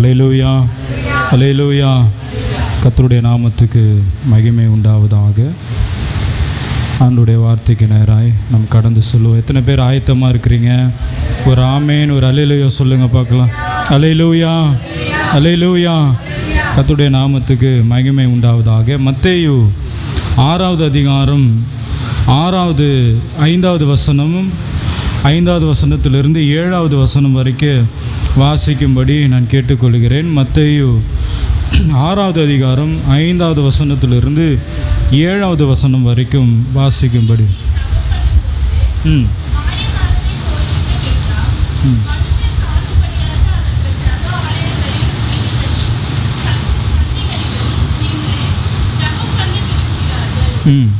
அல்லேலூயா, அல்லேலூயா. கர்த்தருடைய நாமத்துக்கு மகிமை உண்டாவதாக. ஆண்டவருடைய வார்த்தைக்கு நேராய் நாம் கடந்து சொல்லுவோம். எத்தனை பேர் ஆயத்தமாக இருக்கிறீங்க? ஒரு ஆமேன், ஒரு அல்லேலூயா சொல்லுங்கள் பார்க்கலாம். அல்லேலூயா, அல்லேலூயா. கர்த்தருடைய நாமத்துக்கு மகிமை உண்டாவதாக. மத்தேயு 6வது அதிகாரம் 5வது வசனமும் 5வது வசனத்திலிருந்து 7வது வசனம் வரைக்கும் வாசிக்கும்படி நான் கேட்டுக்கொள்கிறேன். மத்தேயு 6வது அதிகாரம் 5வது வசனத்திலிருந்து 7வது வசனம் வரைக்கும் வாசிக்கும்படி. ம் ம் ம்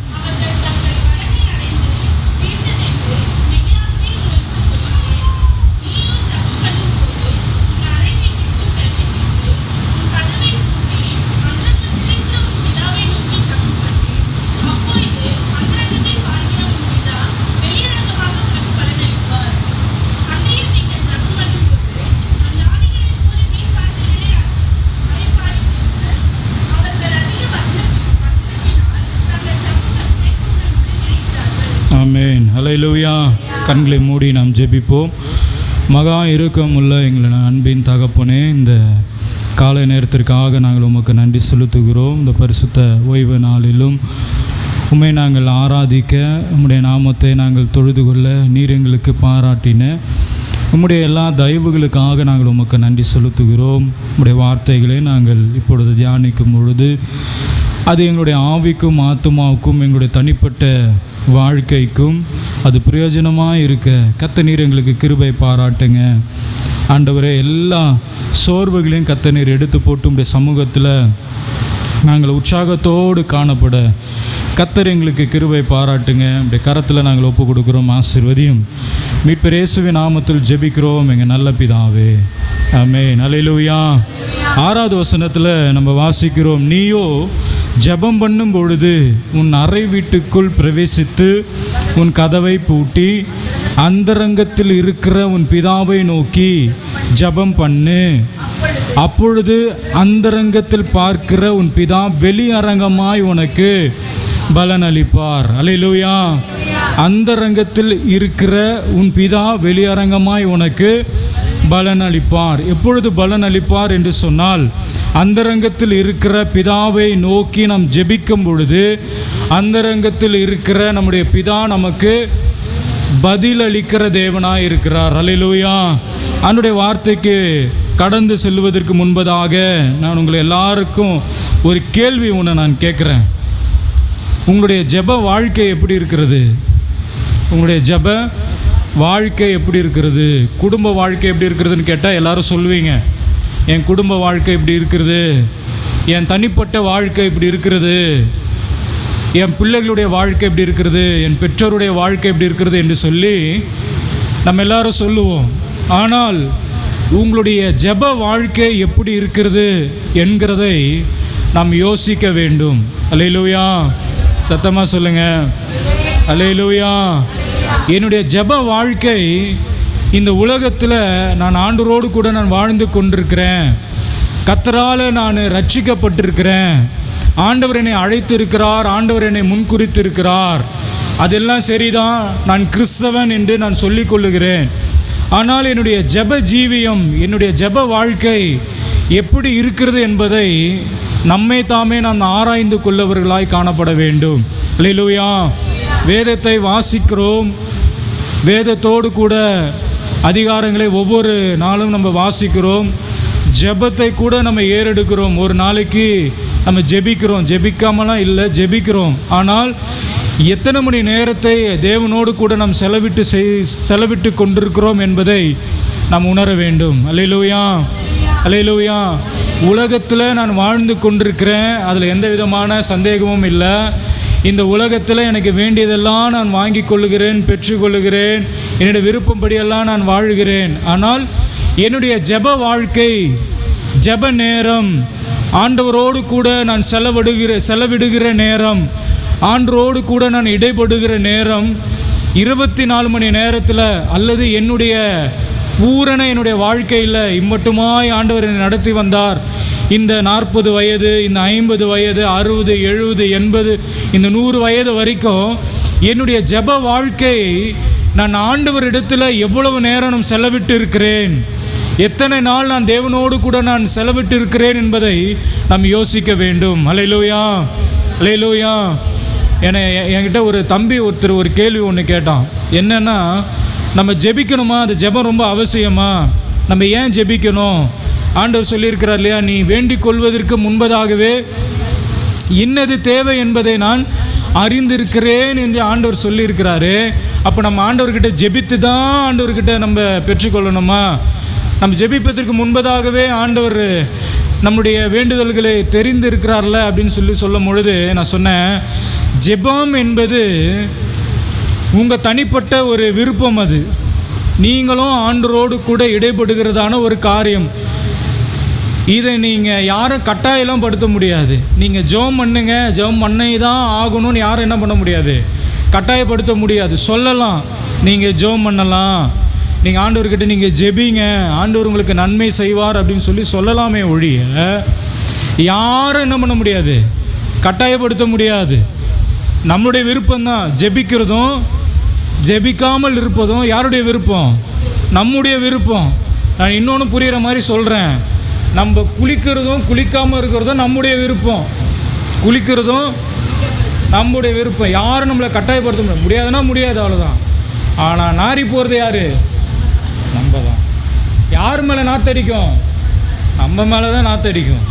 ஆமென். அல்லேலூயா. கண்களை மூடி நாம் ஜெபிப்போம். மகா இரக்கமுள்ள எங்களை அன்பின் தகப்பனே, இந்த காலை நேரத்திற்காக நாங்கள் உமக்கு நன்றி செலுத்துகிறோம். இந்த பரிசுத்த ஓய்வு நாளிலும் உம்மை நாங்கள் ஆராதிக்க, உம்முடைய நாமத்தை நாங்கள் தொழுது கொள்ள நீர் எங்களுக்கு பாராட்டின உம்முடைய எல்லா தயவுகளுக்காக நாங்கள் உமக்கு நன்றி செலுத்துகிறோம். உம்முடைய வார்த்தைகளை நாங்கள் இப்பொழுது தியானிக்கும் பொழுது அது எங்களுடைய ஆவிக்கும் ஆத்துமாவுக்கும் எங்களுடைய தனிப்பட்ட வாழ்க்கைக்கும் அது பிரயோஜனமாக இருக்க கர்த்தர் நீர் எங்களுக்கு கிருபை பாராட்டுங்க ஆண்டவரே. எல்லா சோர்வுகளையும் கர்த்தர் நீர் எடுத்து போட்டு உடைய சமூகத்தில் நாங்கள் உற்சாகத்தோடு காணப்பட கர்த்தர் எங்களுக்கு கிருபை பாராட்டுங்க. உடைய கரத்தில் நாங்கள் ஒப்பு கொடுக்குறோம். ஆசீர்வதியும். மீட்பர் இயேசுவின் நாமத்தில் ஜெபிக்கிறோம் எங்கள் நல்ல பிதாவே, ஆமென். அல்லேலூயா. 6வது வசனத்தில் நம்ம வாசிக்கிறோம், நீயோ ஜெபம் பண்ணும் பொழுது உன் அறை வீட்டுக்குள் பிரவேசித்து உன் கதவை பூட்டி அந்தரங்கத்தில் இருக்கிற உன் பிதாவை நோக்கி ஜெபம் பண்ணு. அப்பொழுது அந்தரங்கத்தில் பார்க்கிற உன் பிதா வெளியரங்கமாய் உனக்கு பலன் அளிப்பார். அல்லேலூயா. அந்தரங்கத்தில் இருக்கிற உன் பிதா வெளியரங்கமாய் உனக்கு பலன் அளிப்பார். எப்பொழுது பலன் அளிப்பார் என்று சொன்னால், அந்தரங்கத்தில் இருக்கிற பிதாவை நோக்கி நாம் ஜெபிக்கும் பொழுது அந்தரங்கத்தில் இருக்கிற நம்முடைய பிதா நமக்கு பதில் அளிக்கிற தேவனாய் இருக்கிறார். அல்லேலூயா. அவனுடைய வார்த்தைக்கு கடந்து செல்வதற்கு முன்பதாக நான் உங்களை எல்லாருக்கும் ஒரு கேள்வி ஒன்று நான் கேட்குறேன். உங்களுடைய ஜெப வாழ்க்கை எப்படி இருக்கிறது? உங்களுடைய ஜெப வாழ்க்கை எப்படி இருக்கிறது? குடும்ப வாழ்க்கை எப்படி இருக்கிறதுன்னு கேட்டால் எல்லாரும் சொல்லுவீங்க, என் குடும்ப வாழ்க்கை இப்படி இருக்கிறது, என் தனிப்பட்ட வாழ்க்கை இப்படி இருக்கிறது, என் பிள்ளைகளுடைய வாழ்க்கை எப்படி இருக்கிறது, என் பெற்றோருடைய வாழ்க்கை எப்படி இருக்கிறது என்று சொல்லி நம்ம எல்லாரும் சொல்லுவோம். ஆனால் உங்களுடைய ஜெப வாழ்க்கை எப்படி இருக்கிறது என்கிறதை நாம் யோசிக்க வேண்டும். அல்லேலூயா. சத்தமாக சொல்லுங்கள். அல்லேலூயா. என்னுடைய ஜெப வாழ்க்கை இந்த உலகத்தில் நான் ஆண்டவரோடு கூட நான் வாழ்ந்து கொண்டிருக்கிறேன். கர்த்தரால் நான் ரட்சிக்கப்பட்டிருக்கிறேன். ஆண்டவர் என்னை அழைத்திருக்கிறார். ஆண்டவர் என்னை முன்குறித்திருக்கிறார். அதெல்லாம் சரிதான். நான் கிறிஸ்தவன் என்று நான் சொல்லிக் கொள்ளுகிறேன். ஆனால் என்னுடைய ஜெப ஜீவியம், என்னுடைய ஜெப வாழ்க்கை எப்படி இருக்கிறது என்பதை நம்மை தாமே நாம் ஆராய்ந்து கொள்ளவர்களாய் காணப்பட வேண்டும். அல்லேலூயா. வேதத்தை வாசிக்கிறோம். வேதத்தோடு கூட அதிகாரங்களை ஒவ்வொரு நாளும் நம்ம வாசிக்கிறோம். ஜெபத்தை கூட நம்ம ஏறெடுக்கிறோம். ஒரு நாளைக்கு நம்ம ஜெபிக்கிறோம். ஜெபிக்காமலாம் இல்லை, ஜெபிக்கிறோம். ஆனால் எத்தனை மணி நேரத்தை தேவனோடு கூட நாம் செலவிட்டு கொண்டிருக்கிறோம் என்பதை நாம் உணர வேண்டும். அல்லேலூயா. அல்லேலூயா. உலகத்தில் நான் வாழ்ந்து கொண்டிருக்கிறேன், அதில் எந்த விதமான சந்தேகமும் இல்லை. இந்த உலகத்தில் எனக்கு வேண்டியதெல்லாம் நான் வாங்கி கொள்ளுகிறேன், பெற்றுக்கொள்ளுகிறேன், என்னுடைய விருப்பம்படியெல்லாம் நான் வாழுகிறேன். ஆனால் என்னுடைய ஜெப வாழ்க்கை, ஜெப நேரம், ஆண்டவரோடு கூட நான் செலவிடுகிற நேரம், ஆண்டவரோடு கூட நான் இடைப்படுகிற நேரம் 24 மணி நேரத்தில் அல்லது என்னுடைய பூரண என்னுடைய வாழ்க்கையில் இம்மட்டுமாய் ஆண்டவர் என்னை நடத்தி வந்தார். இந்த 40 வயது, இந்த 50 வயது, 60, 70, 80, இந்த 100 வயது வரைக்கும் என்னுடைய ஜெப வாழ்க்கை நான் ஆண்டவரிடத்தில் எவ்வளவு நேரம் செலவிட்டு இருக்கிறேன், எத்தனை நாள் நான் தேவனோடு கூட நான் செலவிட்டு இருக்கிறேன் என்பதை நாம் யோசிக்க வேண்டும். அல்லேலூயா, அல்லேலூயா. என்கிட்ட ஒரு தம்பி ஒருத்தர் ஒரு கேள்வி ஒன்று கேட்டான். என்னென்னா, நம்ம ஜெபிக்கணுமா, அந்த ஜெபம் ரொம்ப அவசியமா, நம்ம ஏன் ஜெபிக்கணும்? ஆண்டவர் சொல்லியிருக்கிறார் இல்லையா, நீ வேண்டிக் கொள்வதற்கு முன்பதாகவே இன்னது தேவை என்பதை நான் அறிந்திருக்கிறேன் என்று ஆண்டவர் சொல்லியிருக்கிறாரு. அப்போ நம்ம ஆண்டவர்கிட்ட ஜெபித்து தான் ஆண்டவர்கிட்ட நம்ம பெற்றுக்கொள்ளணுமா? நம்ம ஜெபிப்பதற்கு முன்பதாகவே ஆண்டவர் நம்முடைய வேண்டுதல்களை தெரிந்து இருக்கிறார்ல அப்படின்னு சொல்லும் பொழுது நான் சொன்னேன், ஜெபம் என்பது உங்கள் தனிப்பட்ட ஒரு விருப்பம். அது நீங்களும் ஆண்டவரோடு கூட இடைப்படுகிறதான ஒரு காரியம். இதை நீங்கள் யாரும் கட்டாயெல்லாம் படுத்த முடியாது. நீங்கள் ஜெபம் பண்ணுங்க, ஜெபம் பண்ணி தான் ஆகணும்னு யாரும் என்ன பண்ண முடியாது, கட்டாயப்படுத்த முடியாது. சொல்லலாம், நீங்கள் ஜெபம் பண்ணலாம், நீங்கள் ஆண்டவர்கிட்ட நீங்கள் ஜெபிங்க, ஆண்டவர் உங்களுக்கு நன்மை செய்வார் அப்படின்னு சொல்லலாமே ஒழிய யாரும் என்ன பண்ண முடியாது, கட்டாயப்படுத்த முடியாது. நம்முடைய விருப்பம்தான். ஜெபிக்கிறதும் ஜெபிக்காமல் இருப்பதும் யாருடைய விருப்பம்? நம்முடைய விருப்பம். நான் இன்னொன்று புரிகிற மாதிரி சொல்கிறேன், நம்ம குளிக்கிறதும் குளிக்காமல் இருக்கிறதும் நம்முடைய விருப்பம். குளிக்கிறதும் நம்முடைய விருப்பம். யாரும் நம்மளை கட்டாயப்படுத்த முடியாதுன்னா முடியாது, அவ்வளோதான். ஆனால் நாரி போகிறது யார்? நம்ம தான். யார் மேலே நாத்தடிக்கும்? நம்ம மேலே தான் நாத்தடிக்கும்.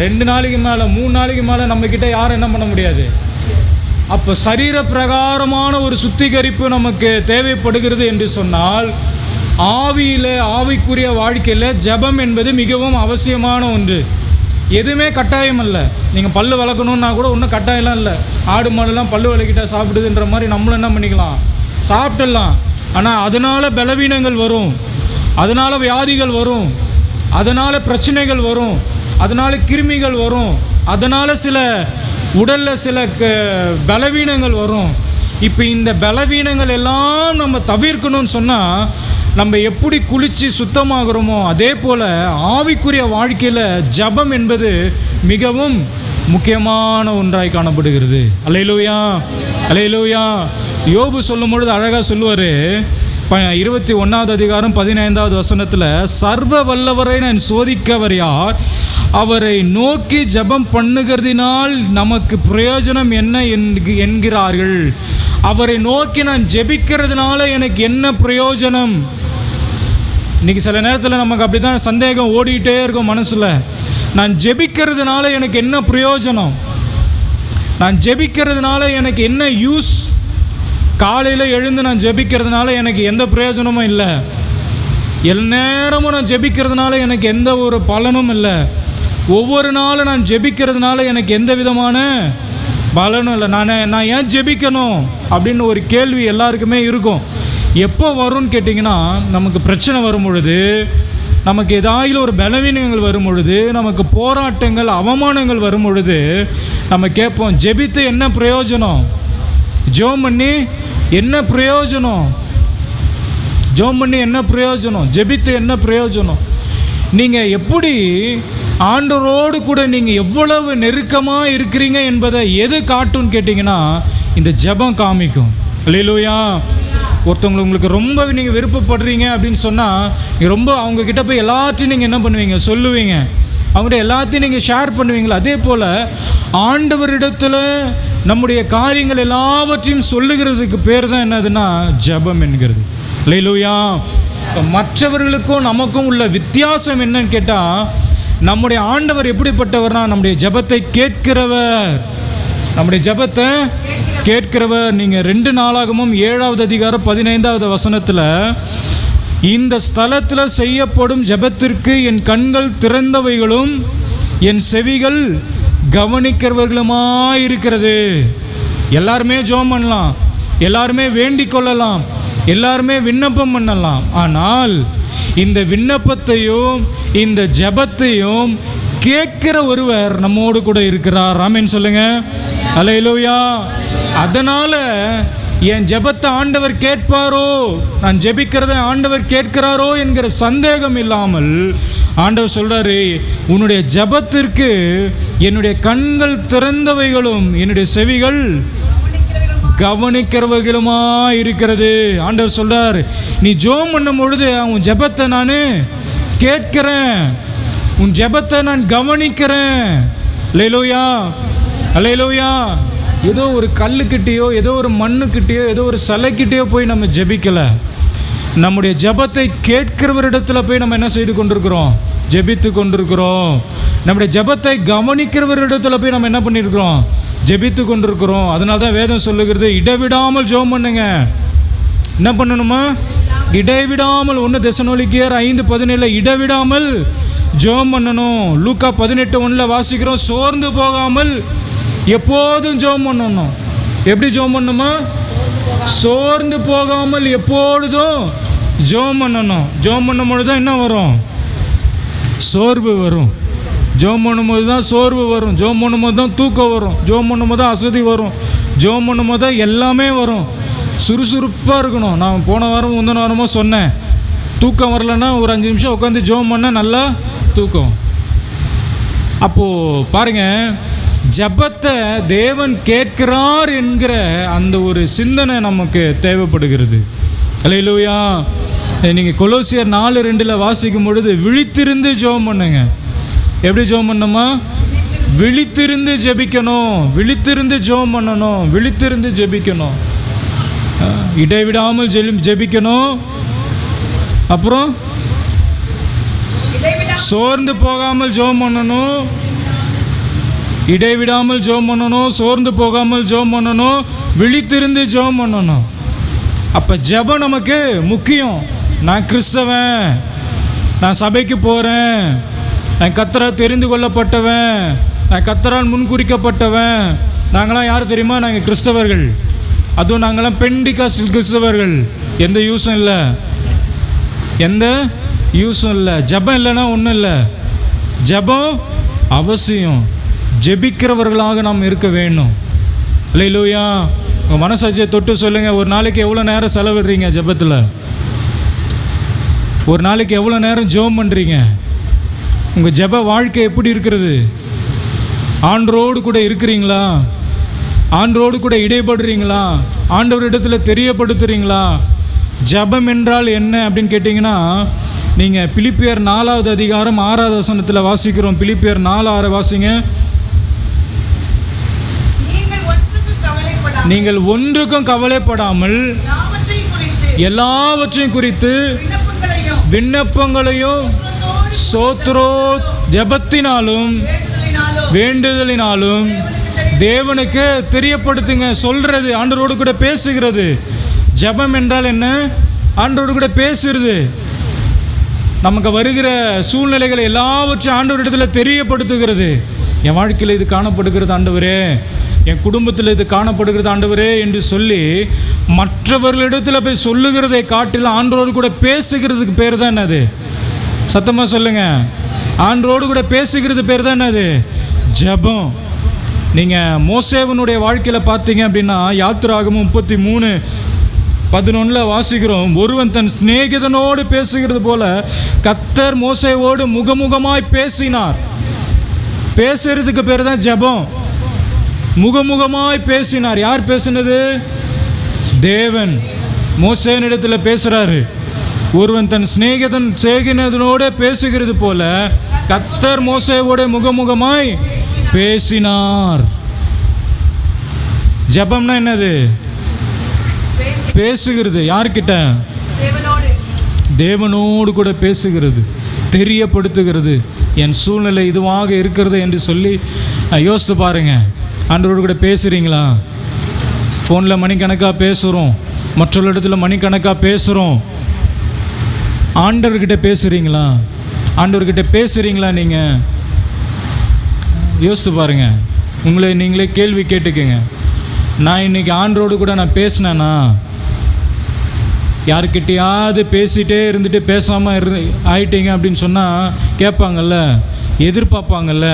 2 நாளைக்கு மேலே 3 நாளைக்கு மேலே நம்மக்கிட்ட யாரும் என்ன பண்ண முடியாது. அப்போ சரீர பிரகாரமான ஒரு சுத்திகரிப்பு நமக்கு தேவைப்படுகிறது என்று சொன்னால், ஆவிக்குரிய வாழ்க்கையில் ஜெபம் என்பது மிகவும் அவசியமான ஒன்று. எதுவுமே கட்டாயம் இல்லை. நீங்கள் பல்லு வளர்க்கணுன்னா கூட ஒன்றும் கட்டாயம்லாம் இல்லை. ஆடு மாடுலாம் பல்லு விளக்கிட்டா சாப்பிடுதுன்ற மாதிரி நம்மளும் என்ன பண்ணிக்கலாம், சாப்பிட்டுடலாம். ஆனால் அதனால் பலவீனங்கள் வரும், அதனால் வியாதிகள் வரும், அதனால் பிரச்சனைகள் வரும், அதனால் கிருமிகள் வரும், அதனால் சில உடலில் சில பலவீனங்கள் வரும். இப்போ இந்த பலவீனங்கள் எல்லாம் நம்ம தவிர்க்கணும்னு சொன்னால் நம்ம எப்படி குளித்து சுத்தமாகிறோமோ அதே போல் ஆவிக்குரிய வாழ்க்கையில் ஜெபம் என்பது மிகவும் முக்கியமான ஒன்றாய் காணப்படுகிறது. அல்லேலூயா, அல்லேலூயா. யோபு சொல்லும் பொழுது அழகாக சொல்லுவார். 21வது அதிகாரம் 15வது வசனத்தில், சர்வ வல்லவரை நான் சோதிக்கவர் யார்? அவரை நோக்கி ஜெபம் பண்ணுகிறதினால் நமக்கு பிரயோஜனம் என்ன என்கிறார்கள். அவரை நோக்கி நான் ஜெபிக்கிறதுனால எனக்கு என்ன பிரயோஜனம்? இன்றைக்கி சில நேரத்தில் நமக்கு அப்படி தான் சந்தேகம் ஓடிக்கிட்டே இருக்கும் மனசில். நான் ஜெபிக்கிறதுனால எனக்கு என்ன பிரயோஜனம்? நான் ஜெபிக்கிறதுனால எனக்கு என்ன யூஸ்? காலையில் எழுந்து நான் ஜெபிக்கிறதுனால எனக்கு எந்த பிரயோஜனமும் இல்லை. எந்நேரமும் நான் ஜெபிக்கிறதுனால எனக்கு எந்த ஒரு பலனும் இல்லை. ஒவ்வொரு நாளும் நான் ஜெபிக்கிறதுனால எனக்கு எந்த விதமான பலனும் இல்லை. நான் ஏன் ஜெபிக்கணும் அப்படின்னு ஒரு கேள்வி எல்லாருக்குமே இருக்கும். எப்போ வரும்னு கேட்டிங்கன்னா, நமக்கு பிரச்சனை வரும் பொழுது, நமக்கு ஏதாயிலும் ஒரு பலவீனங்கள் வரும் பொழுது, நமக்கு போராட்டங்கள் அவமானங்கள் வரும் பொழுது நம்ம கேட்போம், ஜெபித்து என்ன பிரயோஜனம்? ஜெபம் பண்ணி என்ன பிரயோஜனம்? ஜெபம் பண்ணி என்ன பிரயோஜனம்? ஜெபித்து என்ன பிரயோஜனம்? நீங்கள் எப்படி ஆண்டவரோடு கூட நீங்கள் எவ்வளவு நெருக்கமாக இருக்கிறீங்க என்பதை எது காட்டுன்னு கேட்டிங்கன்னா, இந்த ஜெபம் காமிக்கும். அல்லேலூயா. உங்களுக்கு ரொம்ப நீங்கள் விருப்பப்படுறீங்க அப்படின்னு சொன்னால், நீங்கள் ரொம்ப அவங்கக்கிட்ட போய் எல்லாத்தையும் நீங்கள் என்ன பண்ணுவீங்க, சொல்லுவீங்க. அவங்கள்ட்ட எல்லாத்தையும் நீங்கள் ஷேர் பண்ணுவீங்களா? அதே போல் ஆண்டவரிடத்தில் நம்முடைய காரியங்கள் எல்லாவற்றையும் சொல்லுகிறதுக்கு பேர் தான் என்னதுன்னா ஜெபம் என்கிறது. அல்லேலூயா. மற்றவர்களுக்கும் நமக்கும் உள்ள வித்தியாசம் என்னன்னு கேட்டால், நம்முடைய ஆண்டவர் எப்படிப்பட்டவர்னா நம்முடைய ஜெபத்தை கேட்கிறவர். நம்முடைய ஜெபத்தை கேட்கிறவர். நீங்கள் 2 நாளாகமும் 7வது அதிகாரம் 15வது வசனத்தில், இந்த ஸ்தலத்தில் செய்யப்படும் ஜெபத்திற்கு என் கண்கள் திறந்தவைகளும் என் செவிகள் கவனிக்கிறவர்களுமாயிருக்கிறது. எல்லாருமே ஜெபம் பண்ணலாம், எல்லாருமே வேண்டிக் கொள்ளலாம், எல்லாருமே விண்ணப்பம் பண்ணலாம். ஆனால் இந்த விண்ணப்பத்தையும் இந்த ஜெபத்தையும் கேட்கிற ஒருவர் நம்மோடு கூட இருக்கிறார். ஆமென் சொல்லுங்க. அல்லேலூயா. அதனால் என் ஜெபத்தை ஆண்டவர் கேட்பாரோ, நான் ஜெபிக்கிறத ஆண்டவர் கேட்கிறாரோ என்கிற சந்தேகம் இல்லாமல் ஆண்டவர் சொல்றாரு, உன்னுடைய ஜெபத்திற்கு என்னுடைய கண்கள் திறந்தவைகளும் என்னுடைய செவிகள் கவனிக்கிறவர்களுமா இருக்கிறது. ஆண்டவர் சொல்றார், நீ ஜெபம் பண்ணும் பொழுது உன் ஜெபத்தை நான் கேட்கிறேன், உன் ஜெபத்தை நான் கவனிக்கிறேன். அல்லேலூயா, அல்லேலூயா. ஏதோ ஒரு கல்லுக்கிட்டேயோ ஏதோ ஒரு மண்ணுக்கிட்டேயோ ஏதோ ஒரு சிலைக்கிட்டேயோ போய் நம்ம ஜெபிக்கலை. நம்முடைய ஜெபத்தை கேட்கிறவரிடத்தில் போய் நம்ம என்ன செய்து கொண்டிருக்கிறோம்? ஜெபித்து கொண்டிருக்கிறோம். நம்முடைய ஜெபத்தை கவனிக்கிறவரிடத்தில் போய் நம்ம என்ன பண்ணியிருக்கிறோம்? ஜெபித்து கொண்டிருக்கிறோம். அதனால தான் வேதம் சொல்லுகிறது, இடைவிடாமல் ஜெபம் பண்ணுங்க. என்ன பண்ணணுமா? இடைவிடாமல். 1 தெசலோனிக்கேயர் 5:17 இடைவிடாமல் ஜெபம் பண்ணணும். லூக்கா 18:1 வாசிக்கிறோம், சோர்ந்து போகாமல் எப்போதும் ஜெபம் பண்ணணும். எப்படி ஜெபம் பண்ணணுமா? சோர்ந்து போகாமல் எப்பொழுதும் ஜெபம் பண்ணணும். ஜெபம் பண்ணும்போது தான் என்ன வரும்? சோர்வு வரும். ஜெபம் பண்ணும்போது தான் சோர்வு வரும். ஜெபம் பண்ணும்போது தான் தூக்கம் வரும். ஜெபம் பண்ணும்போது தான் அசதி வரும். ஜெபம் பண்ணும்போது தான் எல்லாமே வரும். சுறுசுறுப்பாக இருக்கணும். நான் போன வாரம் முந்தின வாரமோ சொன்னேன், தூக்கம் வரலன்னா ஒரு 5 நிமிஷம் உட்காந்து ஜெபம் பண்ண நல்லா தூக்கம். அப்போது பாருங்கள், ஜெபத்தை தேவன் கேட்கிறார் என்கிற அந்த ஒரு சிந்தனை நமக்கு தேவைப்படுகிறது. அல்லேலூயா. நீங்கள் கொலோசியர் 4:2 வாசிக்கும் பொழுது விழித்திருந்து ஜெபம் பண்ணுங்க. எப்படி ஜெபம் பண்ணணுமா? விழித்திருந்து ஜெபிக்கணும், விழித்திருந்து ஜெபம் பண்ணணும், விழித்திருந்து ஜெபிக்கணும், இடைவிடாமல் ஜெபிக்கணும். அப்புறம் சோர்ந்து போகாமல் ஜெபம் பண்ணணும், இடைவிடாமல் ஜெபம் பண்ணணும், சோர்ந்து போகாமல் ஜெபம் பண்ணணும், விழித்திருந்து ஜெபம் பண்ணணும். அப்போ ஜெபம் நமக்கு முக்கியம். நான் கிறிஸ்தவன், நான் சபைக்கு போகிறேன், நான் கர்த்தரால் தெரிந்து கொள்ளப்பட்டவன், நான் கர்த்தரால் முன்குறிக்கப்பட்டவன். நாங்களாம் யார் தெரியுமா? நாங்கள் கிறிஸ்தவர்கள். அதுவும் நாங்களாம் பெண்டிகாஸ்டல் கிறிஸ்தவர்கள். எந்த யூஸும் இல்லை, எந்த யூஸும் இல்லை. ஜெபம் இல்லைன்னா ஒன்றும் இல்லை. ஜெபம் அவசியம். ஜெபிக்கிறவர்களாக நாம் இருக்க வேணும். அல்லேலூயா. உங்கள் மனசாட்சியை தொட்டு சொல்லுங்கள், ஒரு நாளைக்கு எவ்வளோ நேரம் செலவிடுறீங்க ஜெபத்தில்? ஒரு நாளைக்கு எவ்வளோ நேரம் ஜெபம் பண்ணுறீங்க? உங்கள் ஜெப வாழ்க்கை எப்படி இருக்கிறது? ஆண்டவரோடு கூட இருக்கிறீங்களா? ஆண்டவரோடு கூட இடைப்படுறீங்களா? ஆண்டவரிடத்தில் தெரியப்படுத்துகிறீங்களா? ஜெபம் என்றால் என்ன அப்படின்னு கேட்டிங்கன்னா, நீங்கள் பிலிப்பியர் 4வது அதிகாரம் 6வது வசனத்தில் வாசிக்கிறோம். பிலிப்பியர் 4:6 வாசிங்க. நீங்கள் ஒன்றுக்கும் கவலைப்படாமல் எல்லாவற்றையும் குறித்து விண்ணப்பங்களையும் சோத்ரோ ஜெபத்தினாலும் வேண்டுதலினாலும் தேவனுக்கு தெரியப்படுத்துங்க. சொல்கிறது, ஆண்டவரோடு கூட பேசுகிறது. ஜெபம் என்றால் என்ன? ஆண்டவரோடு கூட பேசுறது. நமக்கு வருகிற சூழ்நிலைகளை எல்லாவற்றையும் ஆண்டவரிடத்தில் தெரியப்படுத்துகிறது. என் வாழ்க்கையில் இது காணப்படுகிறது ஆண்டவரே, என் குடும்பத்தில் இது காணப்படுகிறது ஆண்டவரே என்று சொல்லி மற்றவர்களிடத்தில் போய் சொல்லுகிறதை காட்டிலும் ஆண்டவரோடு கூட பேசுகிறதுக்கு பேர் தான் என்னது? சத்தமாக சொல்லுங்கள். ஆண்டவரோடு கூட பேசுகிறது பேர் தான் என்னது? ஜெபம். நீங்கள் மோசேவனுடைய வாழ்க்கையில் பார்த்தீங்க அப்படின்னா, யாத்திராகமம் 33:11 வாசிக்கிறோம். ஒருவன் தன் சிநேகிதனோடு பேசுகிறது போல கர்த்தர் மோசேவோடு முகமுகமாய் பேசினார். பேசுறதுக்கு பேர் தான் ஜெபம். முகமுகமாய் பேசினார். யார் பேசினது? தேவன் மோசேனிடத்தில் பேசுகிறாரு. ஒருவன் தன் சிநேகிதனோடு பேசுகிறது போல கர்த்தர் மோசேவோடு முகமுகமாய் பேசினார். ஜெபம்னா என்னது? பேசுகிறது. யார்கிட்ட? தேவனோடு கூட பேசுகிறது, தெரியப்படுத்துகிறது. என் சூழ்நிலை இதுவாக இருக்கிறது என்று சொல்லி யோசித்து பாருங்க. ஆண்டவரோடு கூட பேசுகிறீங்களா? ஃபோனில் மணிக்கணக்காக பேசுகிறோம், மற்றொரு இடத்துல மணிக்கணக்காக பேசுகிறோம். ஆண்டவர்கிட்ட பேசுகிறீங்களா? ஆண்டவர்கிட்ட பேசுகிறீங்களா? நீங்கள் யோசித்து பாருங்கள். உங்களை நீங்களே கேள்வி கேட்டுக்கங்க. நான் இன்றைக்கி ஆண்டவரோடு கூட நான் பேசினேன்னா? யாருக்கிட்டையாவது பேசிகிட்டே இருந்துட்டு பேசாமல் ஆயிட்டீங்க அப்படின்னு சொன்னால் கேட்பாங்கல்ல, எதிர்பார்ப்பாங்கல்ல.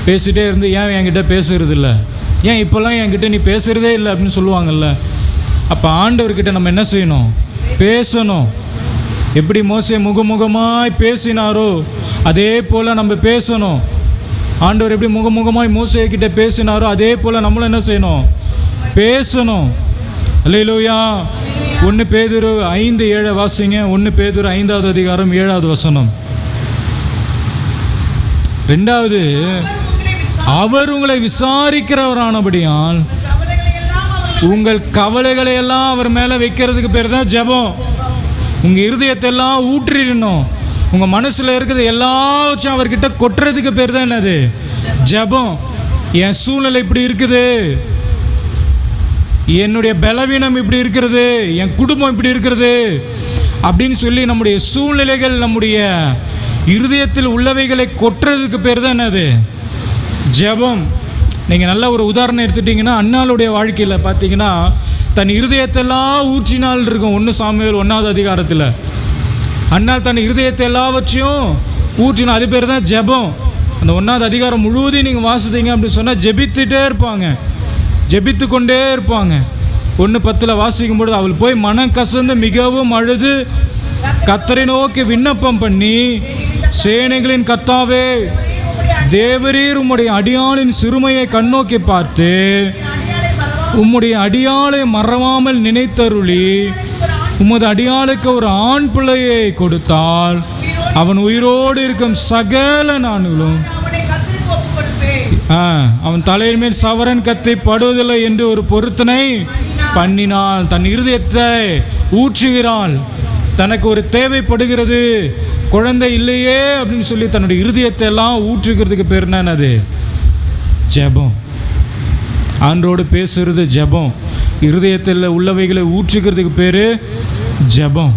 பேசிகிட்டே இருந்து ஏன் என்கிட்ட பேசுகிறது இல்லை, ஏன் இப்போல்லாம் என்கிட்ட நீ பேசுகிறதே இல்லை அப்படின்னு சொல்லுவாங்கள்ல. அப்போ ஆண்டவர்கிட்ட நம்ம என்ன செய்யணும்? பேசணும். எப்படி மோசே முகமுகமாய் பேசினாரோ அதே போல் நம்ம பேசணும். ஆண்டவர் எப்படி முகமுகமாய் மோசே கிட்ட பேசினாரோ அதே போல் நம்மளும் என்ன செய்யணும்? பேசணும். அல்லேலூயா. 1 பேதுரு 5:7 வாசிங்க. 1 பேதுரு 5வது அதிகாரம் 7வது வசனம். 2வது, அவர் உங்களை விசாரிக்கிறவரானபடியால் உங்கள் கவலைகளை எல்லாம் அவர் மேலே வைக்கிறதுக்கு பேர் தான் ஜெபம். உங்கள் இருதயத்தை எல்லாம் ஊற்றிடணும். உங்கள் மனசில் இருக்கிறது எல்லாச்சும் அவர்கிட்ட கொட்டுறதுக்கு பேர் தான் என்னது? ஜெபம். என் சூழ்நிலை இப்படி இருக்குது, என்னுடைய பலவீனம் இப்படி இருக்கிறது, என் குடும்பம் இப்படி இருக்கிறது அப்படின்னு சொல்லி நம்முடைய சூழ்நிலைகள், நம்முடைய இருதயத்தில் உள்ளவைகளை கொட்டுறதுக்கு பேர் தான் என்னது? ஜெபம். நீங்கள் நல்ல ஒரு உதாரணம் எடுத்துட்டிங்கன்னா, அன்னாளுடைய வாழ்க்கையில் பார்த்தீங்கன்னா தன் இருதயத்தெல்லாம் ஊற்றினால் இருக்கும். 1 சாமுவேல் 1வது அதிகாரத்தில் அன்னாள் தன் இருதயத்தை எல்லாவற்றையும் ஊற்றினால், அது பேர் தான் ஜெபம். அந்த 1வது அதிகாரம் முழுவதையும் நீங்கள் வாசித்தீங்க அப்படின்னு சொன்னால் ஜெபித்துட்டே இருப்பாங்க, ஜெபித்து கொண்டே இருப்பாங்க. 1:10 வாசிக்கும்பொழுது அவள் போய் மனம் கசந்து மிகவும் அழுது கர்த்தரை நோக்கி விண்ணப்பம் பண்ணி, சேனைகளின் கர்த்தாவே, தேவரீர் உம்முடைய அடியாளின் சிறுமையை கண்ணோக்கி பார்த்து உம்முடைய அடியாளை மறவாமல் நினைத்தருளி உமது அடியாளுக்கு ஒரு ஆண் பிள்ளையை கொடுத்தால் அவன் உயிரோடு இருக்கும் சகல நாட்களும் அவன் தலையின் மேல் சவரன் கத்தி படுவதில்லை என்று ஒரு பொருத்தனை பண்ணினாள். தன் இருதயத்தை ஊற்றுகிறாள். தனக்கு ஒரு தேவைப்படுகிறது, குழந்தை இல்லையே அப்படின்னு சொல்லி தன்னுடைய இருதயத்தை எல்லாம் ஊற்றுக்கிறதுக்கு பேர் என்னது? ஜெபம். ஆண்டோடு பேசுறது ஜெபம். இருதயத்தில் உள்ளவைகளை ஊற்றுக்கிறதுக்கு பேர் ஜெபம்.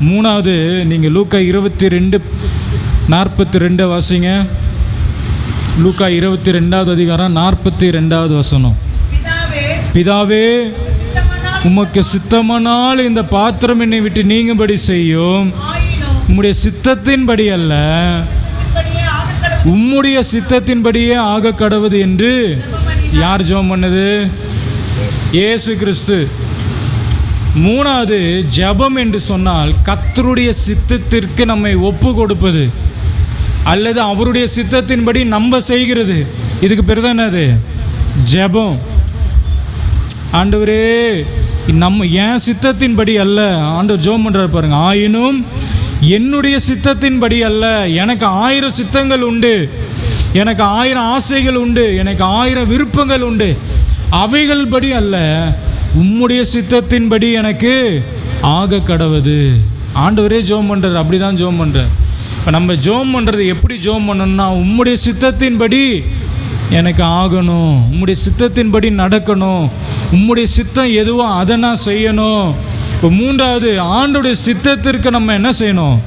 3வது, நீங்கள் லூக்கா 22:42 வாசிங்க. லூக்கா 22வது அதிகாரம் 42வது வசனம். பிதாவே, உமக்கு சித்தமானால் இந்த பாத்திரம் என்னை விட்டு நீங்கும்படி செய்யும், உம்முடைய சித்தத்தின்படி அல்ல உம்முடைய சித்தத்தின்படியே ஆக கடவுது என்று யார் ஜெபம் பண்ணது? இயேசு கிறிஸ்து. 3வது, ஜெபம் என்று சொன்னால் கர்த்தருடைய சித்தத்திற்கு நம்மை ஒப்பு கொடுப்பது அல்லது அவருடைய சித்தத்தின்படி நம்ம செய்கிறது. இதுக்கு பேர் தான் என்னது? ஜெபம். ஆண்டவரே, நம்ம என் சித்தத்தின்படி அல்ல, ஆண்டவர் ஜெபம் பண்ணுறாரு பாருங்க. ஆயினும் என்னுடைய சித்தத்தின்படி அல்ல, எனக்கு 1000 சித்தங்கள் உண்டு, எனக்கு 1000 ஆசைகள் உண்டு, எனக்கு 1000 விருப்பங்கள் உண்டு, அவைகள் படி அல்ல, உம்முடைய சித்தத்தின்படி எனக்கு ஆக கடவுது. ஆண்டவரே ஜெபம் பண்ணுறார். அப்படி தான் ஜெபம் பண்ணுறார். இப்போ நம்ம ஜெபம் பண்ணுறது எப்படி ஜெபம் பண்ணணும்னா, உம்முடைய சித்தத்தின்படி எனக்கு ஆகணும், உம்முடைய சித்தத்தின்படி நடக்கணும், உம்முடைய சித்தம் எதுவோ அதை நான் செய்யணும். இப்போ 3வது, ஆண்டோடைய சித்தத்திற்கு நம்ம என்ன செய்யணும்?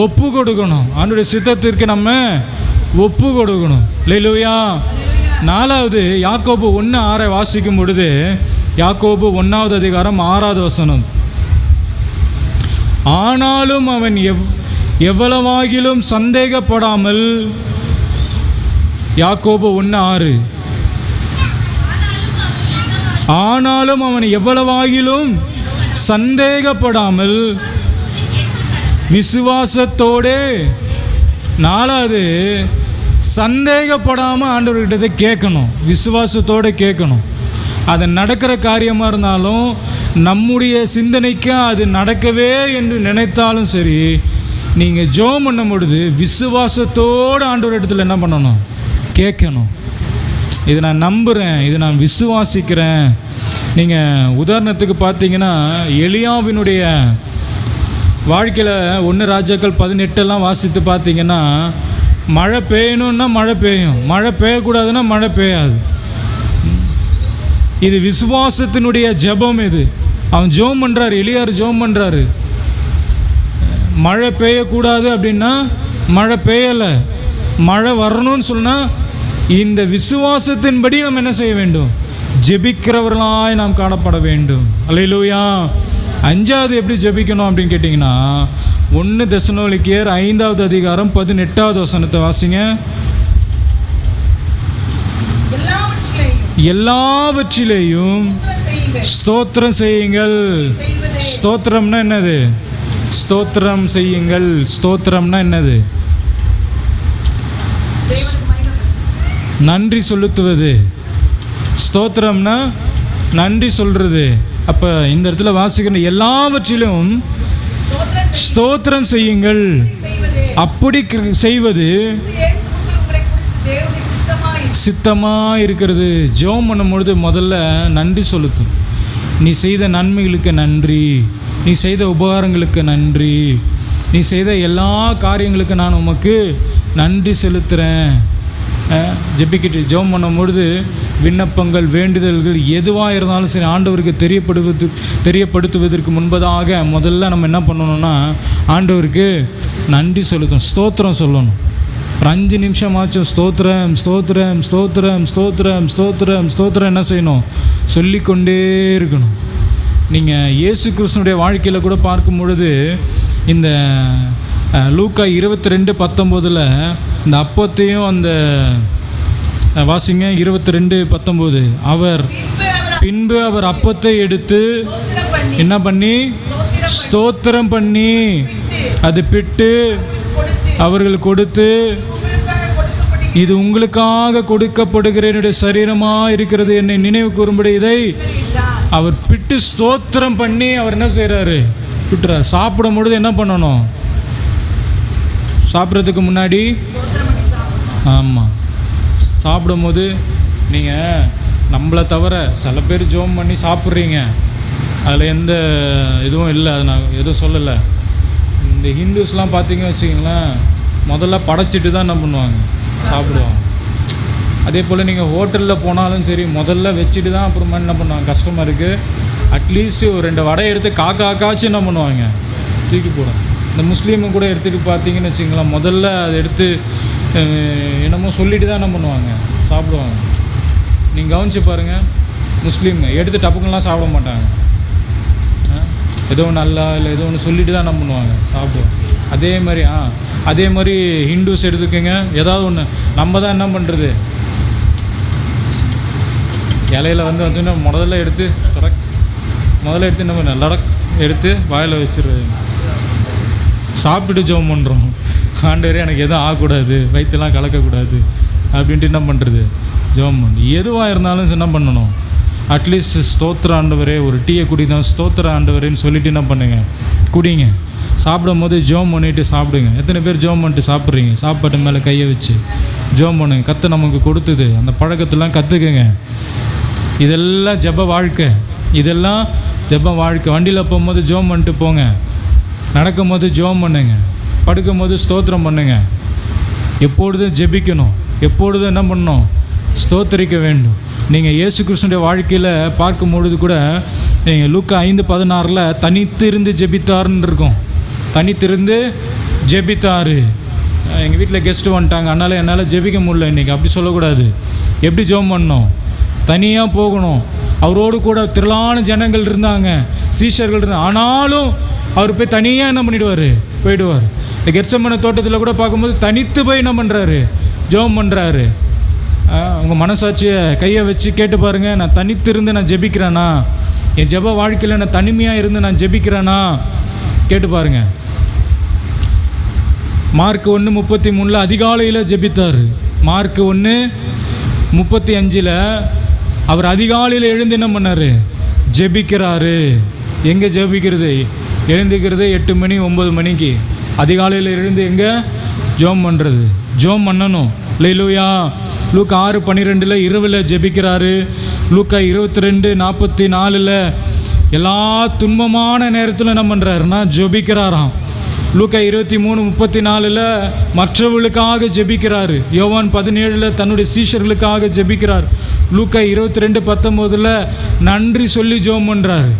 ஒப்பு கொடுக்கணும். ஆண்டோடைய சித்தத்திற்கு நம்ம ஒப்பு கொடுக்கணும். அல்லேலூயா. 4வது, யாக்கோபு 1:6 வாசிக்கும் பொழுது, யாக்கோபு 1வது அதிகாரம் 6வது வசனம். ஆனாலும் அவன் எவ்வளவாகிலும் சந்தேகப்படாமல், யாக்கோபு 1:6, ஆனாலும் அவன் எவ்வளவாகிலும் சந்தேகப்படாமல் விசுவாசத்தோடு. 4வது, சந்தேகப்படாமல் ஆண்டவர்கிட்ட கேட்கணும், விசுவாசத்தோடு கேட்கணும். அது நடக்கிற காரியமாக இருந்தாலும், நம்முடைய சிந்தனைக்கு அது நடக்கவே என்று நினைத்தாலும் சரி, நீங்கள் ஜெபம் பண்ணும் பொழுது விசுவாசத்தோடு ஆண்டவர் இடத்துல என்ன பண்ணணும்? கேட்கணும். இதை நான் நம்புகிறேன், இதை நான் விசுவாசிக்கிறேன். நீங்கள் உதாரணத்துக்கு பார்த்தீங்கன்னா, எலியாவினுடைய வாழ்க்கையில் 1 ராஜாக்கள் 18 வாசித்து பார்த்தீங்கன்னா, மழை பெய்யணுன்னா மழை பெய்யும், மழை பெய்யக்கூடாதுன்னா மழை பெய்யாது. இது விசுவாசத்தினுடைய ஜெபம். இது அவன் ஜெபம் பண்ணுறாரு, எலியார் ஜெபம் பண்ணுறாரு. மழை பெய்யக்கூடாது அப்படின்னா மழை பெய்யலை, மழை வரணும்னு சொன்னால் இந்த விசுவாசத்தின்படி நம்ம என்ன செய்ய வேண்டும்? ஜெபிக்கிறவர்களாய் நாம் காணப்பட வேண்டும். அல்லேலூயா. 5வது எப்படி ஜெபிக்கணும் அப்படின்னு கேட்டிங்கன்னா, 1 தெசலோனிக்கேயர் 5வது அதிகாரம் 18வது வசனத்தை வாசிங்க. எல்லாவற்றிலேயும் ஸ்தோத்திரம் செய்யுங்கள். ஸ்தோத்திரம்னா என்னது? ஸ்தோத்திரம் செய்யுங்கள். ஸ்தோத்திரம்னா என்னது? நன்றி செலுத்துவது. ஸ்தோத்திரம்னா நன்றி சொல்றது. அப்போ இந்த இடத்துல வாசிக்கிற எல்லாவற்றிலும் ஸ்தோத்திரம் செய்யுங்கள். அப்படி செய்வது சித்தமாக இருக்கிறது. ஜெபம் பண்ணும்பொழுது முதல்ல நன்றி செலுத்தும். நீ செய்த நன்மைகளுக்கு நன்றி, நீ செய்த உபகாரங்களுக்கு நன்றி, நீ செய்த எல்லா காரியங்களுக்கு நான் உமக்கு நன்றி செலுத்துகிறேன். ஜெபிக்கிட்டு ஜெபம் பண்ணும்பொழுது விண்ணப்பங்கள், வேண்டுதல்கள் எதுவாக இருந்தாலும் சரி ஆண்டவருக்கு தெரியப்படுத்துவதற்கு முன்பதாக முதல்ல நம்ம என்ன பண்ணணும்னா ஆண்டவருக்கு நன்றி செலுத்தணும், ஸ்தோத்திரம் சொல்லணும். ஒரு 5 நிமிஷமாச்சும் ஸ்தோத்திரம் ஸ்தோத்திரம் ஸ்தோத்திரம் ஸ்தோத்திரம் ஸ்தோத்திரம் ஸ்தோத்திரம் என்ன செய்யணும்? சொல்லிக்கொண்டே இருக்கணும். நீங்கள் இயேசு கிறிஸ்துனுடைய வாழ்க்கையில் கூட பார்க்கும் பொழுது இந்த லூக்கா 22:19 இந்த அப்பத்தையும் அந்த வாசிங்க 22:19 பின்பு அவர் அப்பத்தை எடுத்து என்ன பண்ணி ஸ்தோத்திரம் பண்ணி அது பிட்டு அவர்கள் கொடுத்து, இது உங்களுக்காக கொடுக்கப்படுகிற என்னுடைய சரீரமாக இருக்கிறது, என்னை நினைவு கூறும்படி இதை அவர் பிட்டு ஸ்தோத்திரம் பண்ணி அவர் என்ன செய்கிறாரு? விட்டுறார். சாப்பிடும் பொழுது என்ன பண்ணணும்? சாப்பிட்றதுக்கு முன்னாடி ஆமாம், சாப்பிடும் போது நீங்கள் நம்மளை தவிர சில பேர் ஜெபம் பண்ணி சாப்பிட்றீங்க, அதில் எந்த இதுவும் இல்லை, அது நான் எதுவும் சொல்லலை. இந்த ஹிந்துஸ்லாம் பார்த்தீங்கன்னு வச்சுக்கிங்களேன், முதல்ல படைச்சிட்டு தான் என்ன பண்ணுவாங்க? சாப்பிடுவாங்க. அதே போல் நீங்கள் ஹோட்டலில் போனாலும் சரி முதல்ல வச்சுட்டு தான் அப்புறமா என்ன பண்ணுவாங்க? கஸ்டமருக்கு அட்லீஸ்ட்டு ஒரு 2 வடை எடுத்து காக்காச்சும் என்ன பண்ணுவாங்க? தூக்கி போடும். இந்த முஸ்லீமு கூட எடுத்துகிட்டு பார்த்தீங்கன்னு வச்சுங்களேன், முதல்ல அதை எடுத்து என்னமோ சொல்லிட்டு தான் என்ன பண்ணுவாங்க? சாப்பிடுவாங்க. நீங்கள் கவனிச்சு பாருங்கள், முஸ்லீம் எடுத்து டப்புக்கெல்லாம் சாப்பிட மாட்டாங்க. ஏதோ ஒன்று அல்லா இல்லை ஏதோ ஒன்று சொல்லிட்டு தான் என்ன பண்ணுவாங்க? சாப்பிடுவாங்க. அதே மாதிரி ஹிந்துஸ் எடுத்துக்கோங்க, ஏதாவது ஒன்று நம்ம தான் என்ன பண்ணுறது? இலையில் வச்சுன்னா முதல்ல எடுத்து என்ன பண்ண லடக் எடுத்து வாயில் வச்சிடுறது. சாப்பிட்டுட்டு ஜெபம் பண்ணுறோம், ஆண்டவரே எனக்கு எதுவும் ஆகக்கூடாது, வயிற்றுலாம் கலக்கக்கூடாது அப்படின்ட்டு என்ன பண்ணுறது? ஜெபம் பண்ணு. எதுவாக இருந்தாலும் என்ன பண்ணணும்? அட்லீஸ்ட் ஸ்தோத்திர ஆண்டவரே, ஒரு டீயை குடிதான் ஸ்தோத்திர ஆண்டவரேன்னு சொல்லிட்டு என்ன பண்ணுங்க? குடிங்க. சாப்பிடும் போது ஜெபம் பண்ணிவிட்டு சாப்பிடுங்க. எத்தனை பேர் ஜெபம் பண்ணிட்டு சாப்பிட்றீங்க? சாப்பாட்டு மேலே கையை வச்சு ஜெபம் பண்ணுங்க. கற்று நமக்கு கொடுத்தது அந்த பழக்கத்தெல்லாம் கற்றுக்குங்க. இதெல்லாம் ஜெப வாழ்க்கை, இதெல்லாம் ஜெப வாழ்க்கை. வண்டியில் போகும்போது ஜெபம் பண்ணிட்டு போங்க, நடக்கும் போது ஜெபம் பண்ணுங்க, படுக்கும் போது ஸ்தோத்திரம் பண்ணுங்க. எப்பொழுதும் ஜெபிக்கணும், எப்பொழுதும் என்ன பண்ணணும்? ஸ்தோத்திரிக்க வேண்டும். நீங்கள் இயேசு கிறிஸ்துடைய வாழ்க்கையில் பார்க்கும்பொழுது கூட நீங்கள் லூக்கா 5:16 தனித்திருந்து ஜெபித்தாருன்னு இருக்கும். தனித்திருந்து ஜெபித்தார். எங்கள் வீட்டில் கெஸ்ட்டு வந்துட்டாங்க, அதனால் என்னால் ஜெபிக்க முடியல இன்றைக்கி, அப்படி சொல்லக்கூடாது. எப்படி ஜெபம் பண்ணணும்? தனியாக போகணும். அவரோடு கூட திரளான ஜனங்கள் இருந்தாங்க, சீஷர்கள் இருந்தாங்க, ஆனாலும் அவர் போய் தனியாக என்ன பண்ணிடுவார்? போயிடுவார். இந்த கெத்செமனே தோட்டத்தில் கூட பார்க்கும்போது தனித்து போய் என்ன பண்ணுறாரு? ஜெபம் பண்ணுறாரு. உங்கள் மனசாட்சியை கையை வச்சு கேட்டு பாருங்கள், நான் தனித்து இருந்து நான் ஜெபிக்கிறேனா? என் ஜெப வாழ்க்கையில் நான் தனிமையாக இருந்து நான் ஜெபிக்கிறேனா? கேட்டு பாருங்கள். மார்க் 1:33 அதிகாலையில் ஜெபித்தார். மார்க் 1:35 அவர் அதிகாலையில் எழுந்து என்ன பண்ணார்? ஜெபிக்கிறாரு. எங்கே ஜெபிக்கிறது? எழுந்துக்கிறது 8 மணி 9 மணிக்கு. அதிகாலையில் எழுந்து எங்கே ஜெபம் பண்ணுறது? ஜெபம் பண்ணணும். அல்லேலூயா. லூக்கா 6:12 இரவில் ஜெபிக்கிறாரு. லூக்கா 22:44 எல்லா துன்பமான நேரத்தில் என்ன பண்ணுறாருன்னா ஜெபிக்கிறாராம். லூக்கா 23:34 மற்றவர்களுக்காக ஜெபிக்கிறாரு. யோவான் 17 தன்னுடைய சீஷர்களுக்காக ஜெபிக்கிறார். லூக்கா 22:19 நன்றி சொல்லி ஜெபம் பண்ணுறாரு.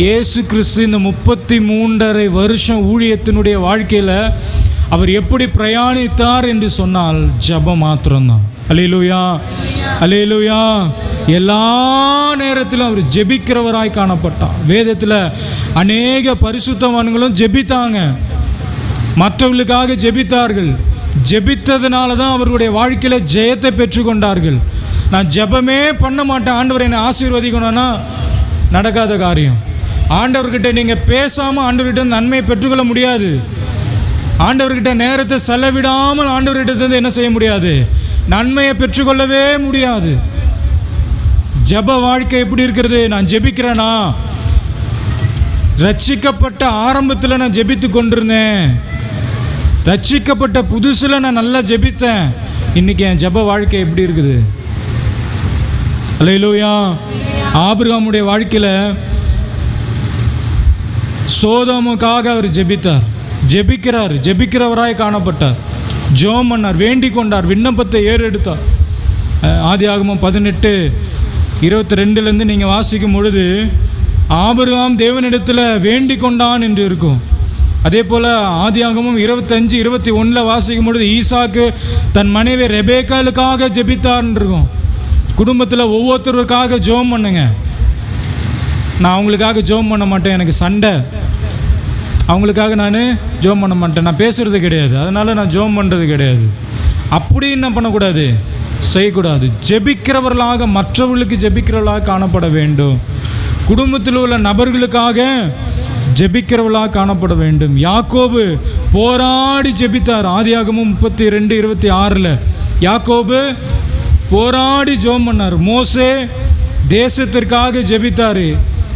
இயேசு கிறிஸ்து இந்த 33.5 வருஷம் ஊழியத்தினுடைய வாழ்க்கையில் அவர் எப்படி பிரயாணித்தார் என்று சொன்னால் ஜெபம் மாத்திரம்தான். அல்லேலூயா, அல்லேலூயா. எல்லா நேரத்திலும் அவர் ஜெபிக்கிறவராய் காணப்பட்டார். வேதத்தில் அநேக பரிசுத்தவான்களும் ஜெபித்தாங்க, மற்றவர்களுக்காக ஜெபித்தார்கள். ஜெபித்ததுனால தான் அவருடைய வாழ்க்கையில் ஜெயத்தை பெற்றுக்கொண்டார்கள். நான் ஜெபமே பண்ண மாட்டேன், ஆண்டவர் என்னை ஆசீர்வதிக்கணும்னா நடக்காத காரியம். ஆண்டவர்கிட்ட நீங்கள் பேசாமல் ஆண்டவர்கிட்ட நன்மையை பெற்றுக்கொள்ள முடியாது. ஆண்டவர்கிட்ட நேரத்தை செலவிடாமல் ஆண்டவர்கிட்ட என்ன செய்ய முடியாது, நன்மையை பெற்றுக்கொள்ளவே முடியாது. ஜெப வாழ்க்கை எப்படி இருக்கிறது? நான் ஜெபிக்கிறேனா? ரட்சிக்கப்பட்ட ஆரம்பத்தில் நான் ஜெபித்து கொண்டிருந்தேன், ரட்சிக்கப்பட்ட புதுசில் நான் நல்லா ஜெபித்தேன். இன்னைக்கு என் ஜெப வாழ்க்கை எப்படி இருக்குது? அல்லேலூயா. ஆபிரகாமுடைய வாழ்க்கையில் சோதோமுக்காக அவர் ஜெபித்தார், ஜெபிக்கிறவராய் காணப்பட்டார், ஜெபம் பண்ணார், வேண்டிக் கொண்டார், விண்ணப்பத்தை ஏறெடுத்தார். ஆதியாகமம் 18:22 நீங்கள் வாசிக்கும் பொழுது ஆபிரகாம் தேவனிடத்தில் வேண்டிக் கொண்டான் என்று இருக்கும். அதே போல் ஆதியாகமம் 25:21 வாசிக்கும் பொழுது ஈசாக்கு தன் மனைவி ரெபேக்காளுக்காக ஜெபித்தார்ன்னு இருக்கும். குடும்பத்தில் ஒவ்வொருத்தருக்காக ஜெபம் பண்ணுங்க. நான் அவங்களுக்காக ஜெபம் பண்ண மாட்டேன், எனக்கு சண்டை, அவங்களுக்காக நான் ஜெபம் பண்ண மாட்டேன், நான் பேசுகிறது கிடையாது, அதனால் நான் ஜெபம் பண்ணுறது கிடையாது, அப்படி என்ன பண்ணக்கூடாது, செய்யக்கூடாது. ஜெபிக்கிறவர்களாக, மற்றவர்களுக்கு ஜெபிக்கிறவர்களாக காணப்பட வேண்டும். குடும்பத்தில் உள்ள நபர்களுக்காக ஜெபிக்கிறவர்களாக காணப்பட வேண்டும். யாக்கோபு போராடி ஜெபித்தார். ஆதியாகமம் 32:26 யாக்கோபு போராடி ஜெபம் பண்ணார். மோசே தேசத்திற்காக ஜெபித்தார்.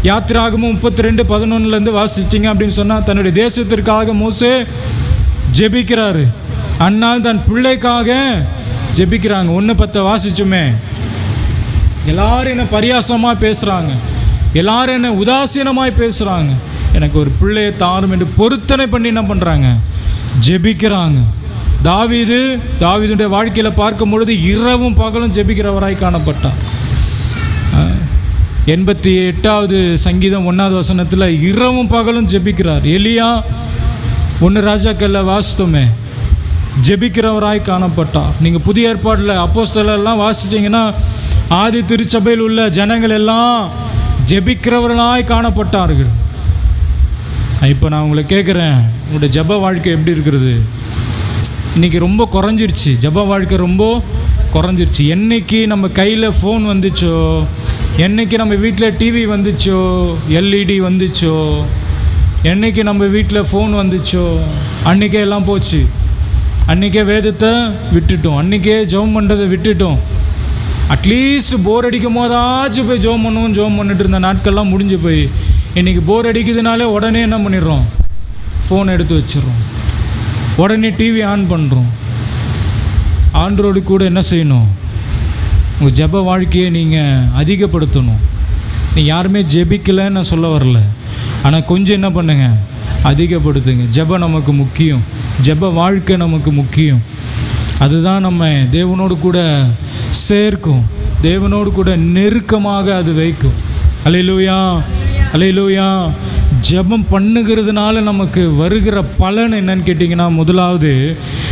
யாத்திராகமும் 32:11 வாசிச்சிங்க அப்படின்னு சொன்னால் தன்னுடைய தேசத்திற்காக மோசே ஜெபிக்கிறாரு. அண்ணால் தன் பிள்ளைக்காக ஜெபிக்கிறாங்க. 1:10 வாசிச்சுமே. எல்லாரும் என்ன பரியாசமாக பேசுகிறாங்க, எல்லாரும் என்ன உதாசீனமாய் பேசுகிறாங்க, எனக்கு ஒரு பிள்ளையை தாரும் என்று பொருத்தனை பண்ணி என்ன பண்ணுறாங்க, ஜெபிக்கிறாங்க. தாவீதுடைய வாழ்க்கையில் பார்க்கும் பொழுது இரவும் பகலும் ஜெபிக்கிறவராய் காணப்பட்டார். 88வது சங்கீதம் 1வது வசனத்தில் இரவும் பகலும் ஜெபிக்கிறார். எலியா 1 ராஜாக்கள்ல வாசித்தோமே, ஜெபிக்கிறவராய் காணப்பட்டார். நீங்கள் புதிய ஏற்பாட்டில் அப்போஸ்தலர்லாம் வாசிச்சிங்கன்னா ஆதி திருச்சபையில் உள்ள ஜனங்கள் எல்லாம் ஜெபிக்கிறவர்களாய் காணப்பட்டார்கள். இப்போ நான் உங்களை கேட்குறேன், உங்களுடைய ஜெப வாழ்க்கை எப்படி இருக்கிறது? இன்றைக்கி ரொம்ப குறைஞ்சிருச்சு, ஜெப வாழ்க்கை ரொம்ப குறைஞ்சிருச்சு. என்றைக்கு நம்ம கையில் ஃபோன் வந்துச்சோ, என்றைக்கு நம்ம வீட்டில் டிவி வந்துச்சோ, எல்இடி வந்துச்சோ, என்றைக்கு நம்ம வீட்டில் ஃபோன் வந்துச்சோ அன்றைக்கே எல்லாம் போச்சு. அன்றைக்கே வேதத்தை விட்டுட்டோம், அன்றைக்கே ஜெபம் பண்ணுறதை விட்டுட்டோம். அட்லீஸ்ட் போர் அடிக்கும் போதாச்சும் போய் ஜெபம் பண்ணிட்டு இருந்த நாட்கள்லாம் முடிஞ்சு போய் இன்றைக்கி போர் அடிக்குதுனாலே உடனே என்ன பண்ணிடுறோம், ஃபோன் எடுத்து வச்சிடறோம், உடனே டிவி ஆன் பண்ணுறோம். ஆண்டரோடு கூட என்ன செய்யணும், உங்கள் ஜெப வாழ்க்கையை நீங்கள் அதிகப்படுத்தணும். நீங்கள் யாருமே ஜெபிக்கலைன்னு நான் சொல்ல வரல, ஆனால் கொஞ்சம் என்ன பண்ணுங்க, அதிகப்படுத்துங்க. ஜெபம் நமக்கு முக்கியம், ஜெப வாழ்க்கை நமக்கு முக்கியம். அதுதான் நம்ம தேவனோடு கூட சேர்க்கும், தேவனோடு கூட நெருக்கமாக அது வைக்கும். அல்லேலூயா, அல்லேலூயா. ஜெபம் பண்ணுகிறதுனால நமக்கு வருகிற பலன் என்னன்னு கேட்டிங்கன்னா, முதலாவது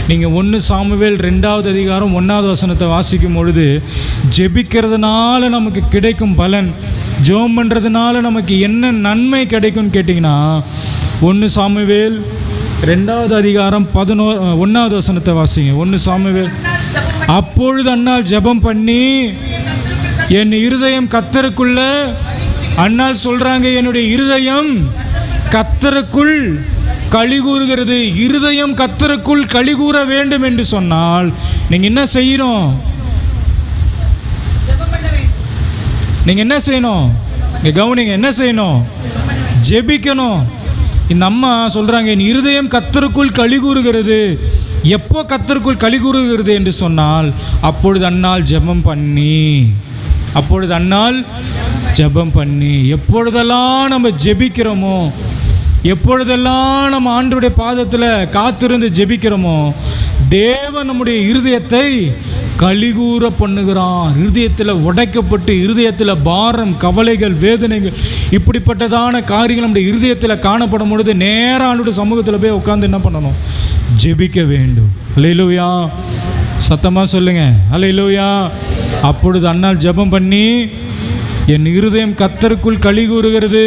நீங்கள் 1 சாமுவேல் 2வது அதிகாரம் 1வது வசனத்தை வாசிக்கும் பொழுது ஜெபிக்கிறதுனால நமக்கு கிடைக்கும் பலன், ஜெபம் பண்ணுறதுனால நமக்கு என்ன நன்மை கிடைக்கும்னு கேட்டிங்கன்னா, 1 சாமுவேல் 2வது அதிகாரம் 1வது வசனத்தை வாசிங்க. 1 சாமுவேல். அப்பொழுது அன்னாள் ஜெபம் பண்ணி என் இருதயம் கர்த்தருக்குள்ள, அன்னாள் சொல்கிறாங்க, என்னுடைய இருதயம் கர்த்தருக்குள் களி கூறுகிறது. இருதயம் கர்த்தருக்குள் களி கூற வேண்டும் என்று சொன்னால் நீங்கள் என்ன செய்யணும், நீங்கள் என்ன செய்யணும், இங்கே கவனிங்க, என்ன செய்யணும், ஜெபிக்கணும். இந்த அம்மா சொல்கிறாங்க, என் இருதயம் கர்த்தருக்குள் களி கூறுகிறது. எப்போ கர்த்தருக்குள் களி கூறுகிறது என்று சொன்னால் அப்பொழுது அன்னாள் ஜெபம் பண்ணி, அப்பொழுது அன்னாள் ஜெபம் பண்ணி. எப்பொழுதெல்லாம் நம்ம ஜெபிக்கிறோமோ, எப்பொழுதெல்லாம் நம்ம ஆண்டவருடைய பாதத்தில் காத்திருந்து ஜெபிக்கிறோமோ, தேவன் நம்முடைய இருதயத்தை கலிகூற பண்ணுகிறான். இருதயத்தில் உடைக்கப்பட்டு, இருதயத்தில் பாரம், கவலைகள், வேதனைகள், இப்படிப்பட்டதான காரியங்கள் நம்முடைய இருதயத்தில் காணப்படும் பொழுது நேராக ஆண்டவருடைய சமூகத்தில் போய் உட்காந்து என்ன பண்ணணும், ஜெபிக்க வேண்டும். அல்லேலூயா, சத்தமாக சொல்லுங்க, அல்லேலூயா. அப்பொழுது அன்னாள் ஜெபம் பண்ணி, என் இருதயம் கர்த்தருக்குள் களி கூறுகிறது,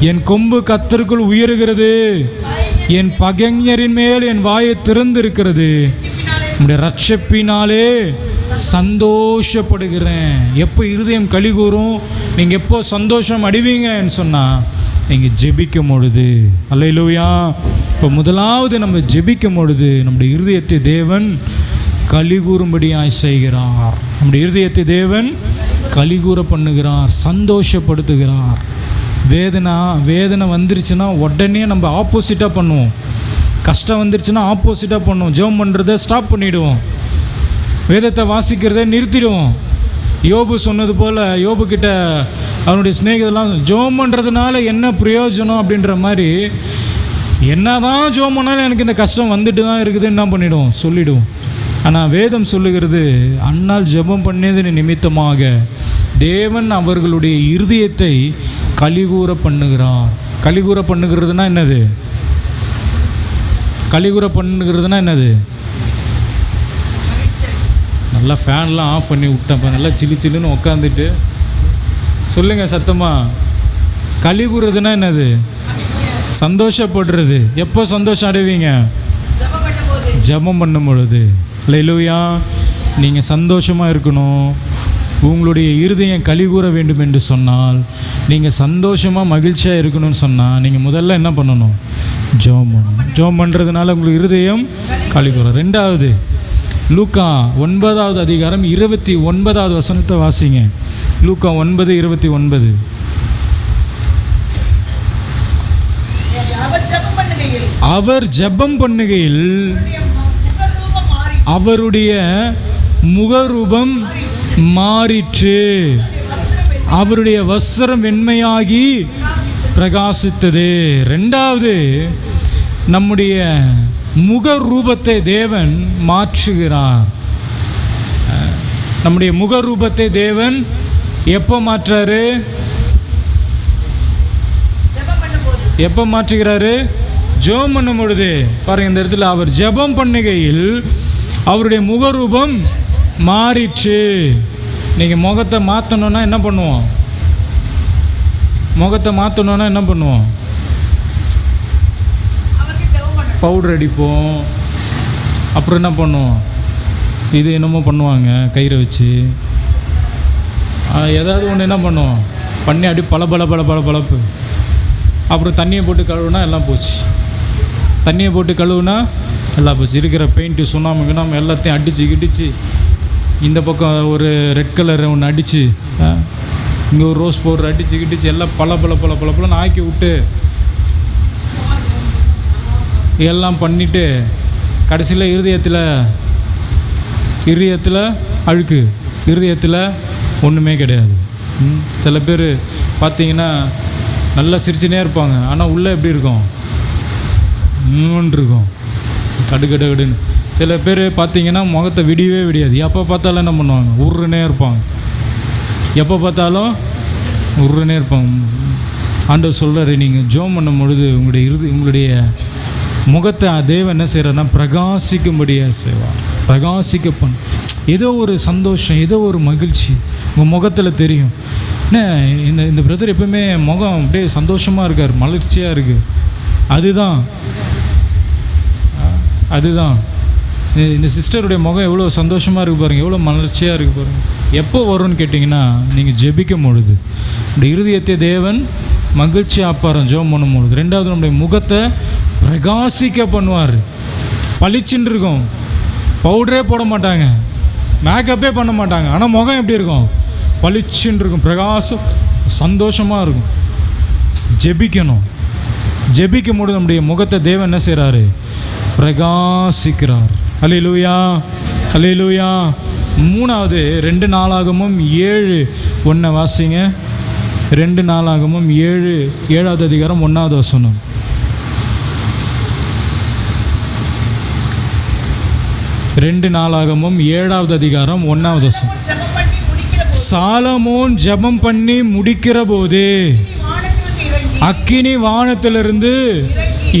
என் கொம்பு கர்த்தருக்குள் உயருகிறது, என் பகைஞரின் மேல் என் வாயை திறந்திருக்கிறது, நம்முடைய ரட்சிப்பினாலே சந்தோஷப்படுகிறேன். எப்போ இருதயம் களி கூறும்? நீங்கள் எப்போ சந்தோஷம் அடைவீங்கன்னு சொன்னால் நீங்கள் ஜெபிக்கும் பொழுது. அல்லேலூயா. இப்போ முதலாவது நம்ம ஜெபிக்கும் பொழுது நம்முடைய இருதயத்தை தேவன் களி கூறும்படியாய் செய்கிறார். நம்முடைய இருதயத்தை தேவன் களி கூற பண்ணுகிறார், சந்தோஷப்படுத்துகிறார். வேதனை வந்துருச்சுன்னா உடனே நம்ம ஆப்போசிட்டாக பண்ணுவோம். கஷ்டம் வந்துருச்சுன்னா ஆப்போசிட்டாக பண்ணுவோம். ஜெபம் பண்ணுறதை ஸ்டாப் பண்ணிவிடுவோம். வேதத்தை வாசிக்கிறதை நிறுத்திடுவோம். யோபு சொன்னது போல், யோபுக்கிட்ட அவனுடைய சிநேகிதெல்லாம் ஜெபம் பண்ணுறதுனால என்ன பிரயோஜனம் அப்படின்ற மாதிரி, என்ன தான் ஜெபம் பண்ணாலும் எனக்கு இந்த கஷ்டம் வந்துட்டு தான் இருக்குது என்ன பண்ணிவிடுவோம், சொல்லிவிடுவோம். ஆனால் வேதம் சொல்லுகிறது, அன்னால் ஜெபம் பண்ணியது நிமித்தமாக தேவன் அவர்களுடைய இருதயத்தை கலிகூற பண்ணுகிறார். கலிகூற பண்ணுகிறதுனா என்னது? கலிகூற பண்ணுகிறதுனா என்னது? நல்லா ஃபேன்லாம் ஆஃப் பண்ணி விட்டேன், நல்லா சில்லு சில்லுன்னு உட்காந்துட்டு சொல்லுங்கள் சத்தமாக. கலிகூறதுனா என்னது? சந்தோஷப்படுறது. எப்போ சந்தோஷம் அடைவீங்க? ஜெபம் பண்ணும் பொழுது. அல்லேலூயா. நீங்கள் சந்தோஷமாக இருக்கணும், உங்களுடைய இருதயம் கலிகூற வேண்டும் என்று சொன்னால், நீங்கள் சந்தோஷமாக மகிழ்ச்சியாக இருக்கணும்னு சொன்னால், நீங்கள் முதல்ல என்ன பண்ணணும்? ஜெபம் பண்ணணும். ஜெபம் பண்ணுறதுனால உங்களுக்கு இருதயம் கலிகூற. ரெண்டாவது, லூக்கா 9வது அதிகாரம் 29வது வசனத்தை வாசிங்க. லூக்கா 9:29. அவர் ஜெபம் பண்ணுகையில் அவருடைய முகரூபம் மாறிற்று, அவருடைய வஸ்திரம் வெண்மையாகி பிரகாசித்தது. ரெண்டாவது, நம்முடைய முகரூபத்தை தேவன் மாற்றுகிறார். நம்முடைய முகரூபத்தை தேவன் எப்போ மாற்றுறாரு? எப்போ மாற்றுகிறாரு? ஜெபம் பண்ணும் பொழுது. பாருங்கள், இந்த இடத்துல அவர் ஜெபம் பண்ணுகையில் அவருடைய முகரூபம் மாறிற்று. நீங்கள் முகத்தை மாற்றணுன்னா என்ன பண்ணுவோம்? முகத்தை மாற்றணுன்னா என்ன பண்ணுவோம்? பவுடர் அடிப்போம். அப்புறம் என்ன பண்ணுவோம்? இது என்னமோ பண்ணுவாங்க கயிறை வச்சு, ஏதாவது ஒன்று என்ன பண்ணுவோம் பண்ணி அடி பளபளப்பு. அப்புறம் தண்ணியை போட்டு கழுவுனா எல்லாம் போச்சு. தண்ணியை போட்டு கழுவுனா எல்லாம் போச்சு. இருக்கிற பெயிண்ட்டு சுண்ணாம்பு எல்லாத்தையும் அடித்து கிடிச்சு, இந்த பக்கம் ஒரு ரெட் கலர் ஒன்று அடித்து, இங்கே ஒரு ரோஸ் பவுடர் அடித்து கிடிச்சு எல்லாம் பளபளன்னு ஆக்கி விட்டு எல்லாம் பண்ணிவிட்டு கடைசியில் இருதயத்தில் அழுக்கு, இருதயத்தில் ஒன்றுமே கிடையாது. சில பேர் பார்த்தீங்கன்னா நல்லா சிரிச்சுனே இருப்பாங்க, ஆனால் உள்ளே எப்படி இருக்கும்? இருக்கும் கடுன்னு. சில பேர் பார்த்தீங்கன்னா முகத்தை விடியாது. எப்போ பார்த்தாலும் என்ன பண்ணுவாங்க? உருன்னே இருப்பாங்க. எப்போ பார்த்தாலும் உருன்னே இருப்பாங்க. ஆண்டவர் சொல்கிறாரு, நீங்கள் ஜெபம் பண்ணும் பொழுது உங்களுடைய முகத்தை தேவன் என்ன செய்கிறார்னா பிரகாசிக்கும்படியாக செய்வார். பிரகாசிக்க பண்ண ஏதோ ஒரு சந்தோஷம், ஏதோ ஒரு மகிழ்ச்சி உங்கள் முகத்தில் தெரியும். என்ன இந்த பிரதர் எப்பவுமே முகம் அப்படியே சந்தோஷமாக இருக்கார், மலர்ச்சியாக இருக்குது. அதுதான் இந்த சிஸ்டருடைய முகம் எவ்வளோ சந்தோஷமாக இருக்குது பாருங்கள், எவ்வளோ மலர்ச்சியாக இருக்குது பாருங்கள். எப்போ வரும்னு கேட்டிங்கன்னா, நீங்கள் ஜெபிக்கும் பொழுது இந்த இருதயத்தை தேவன் மகிழ்ச்சி ஆப்பாரம் ஜெபம் பண்ணும் பொழுது. ரெண்டாவது, நம்முடைய முகத்தை பிரகாசிக்க பண்ணுவார். பளிச்சுன்னு இருக்கும். பவுடரே போட மாட்டாங்க, மேக்கப்பே பண்ண மாட்டாங்க, ஆனால் முகம் எப்படி இருக்கும்? பளிச்சுன்னு இருக்கும், பிரகாசம், சந்தோஷமாக இருக்கும். ஜெபிக்கணும். ஜெபிக்கும் பொழுது நம்முடைய முகத்தை தேவன் என்ன செய்கிறாரு? பிரகாசிக்கிறார். அல்லேலூயா, அல்லேலூயா. மூணாவது, 2 நாளாகமும் 7:1 வாசிங்க. 2 நாளாகமும் 7வது அதிகாரம் 1வது வசனம். 2 நாளாகமும் 7வது அதிகாரம் 1வது வசனம். சாலமோன் ஜெபம் பண்ணி முடிக்கிற போது அக்கினி வானத்திலிருந்து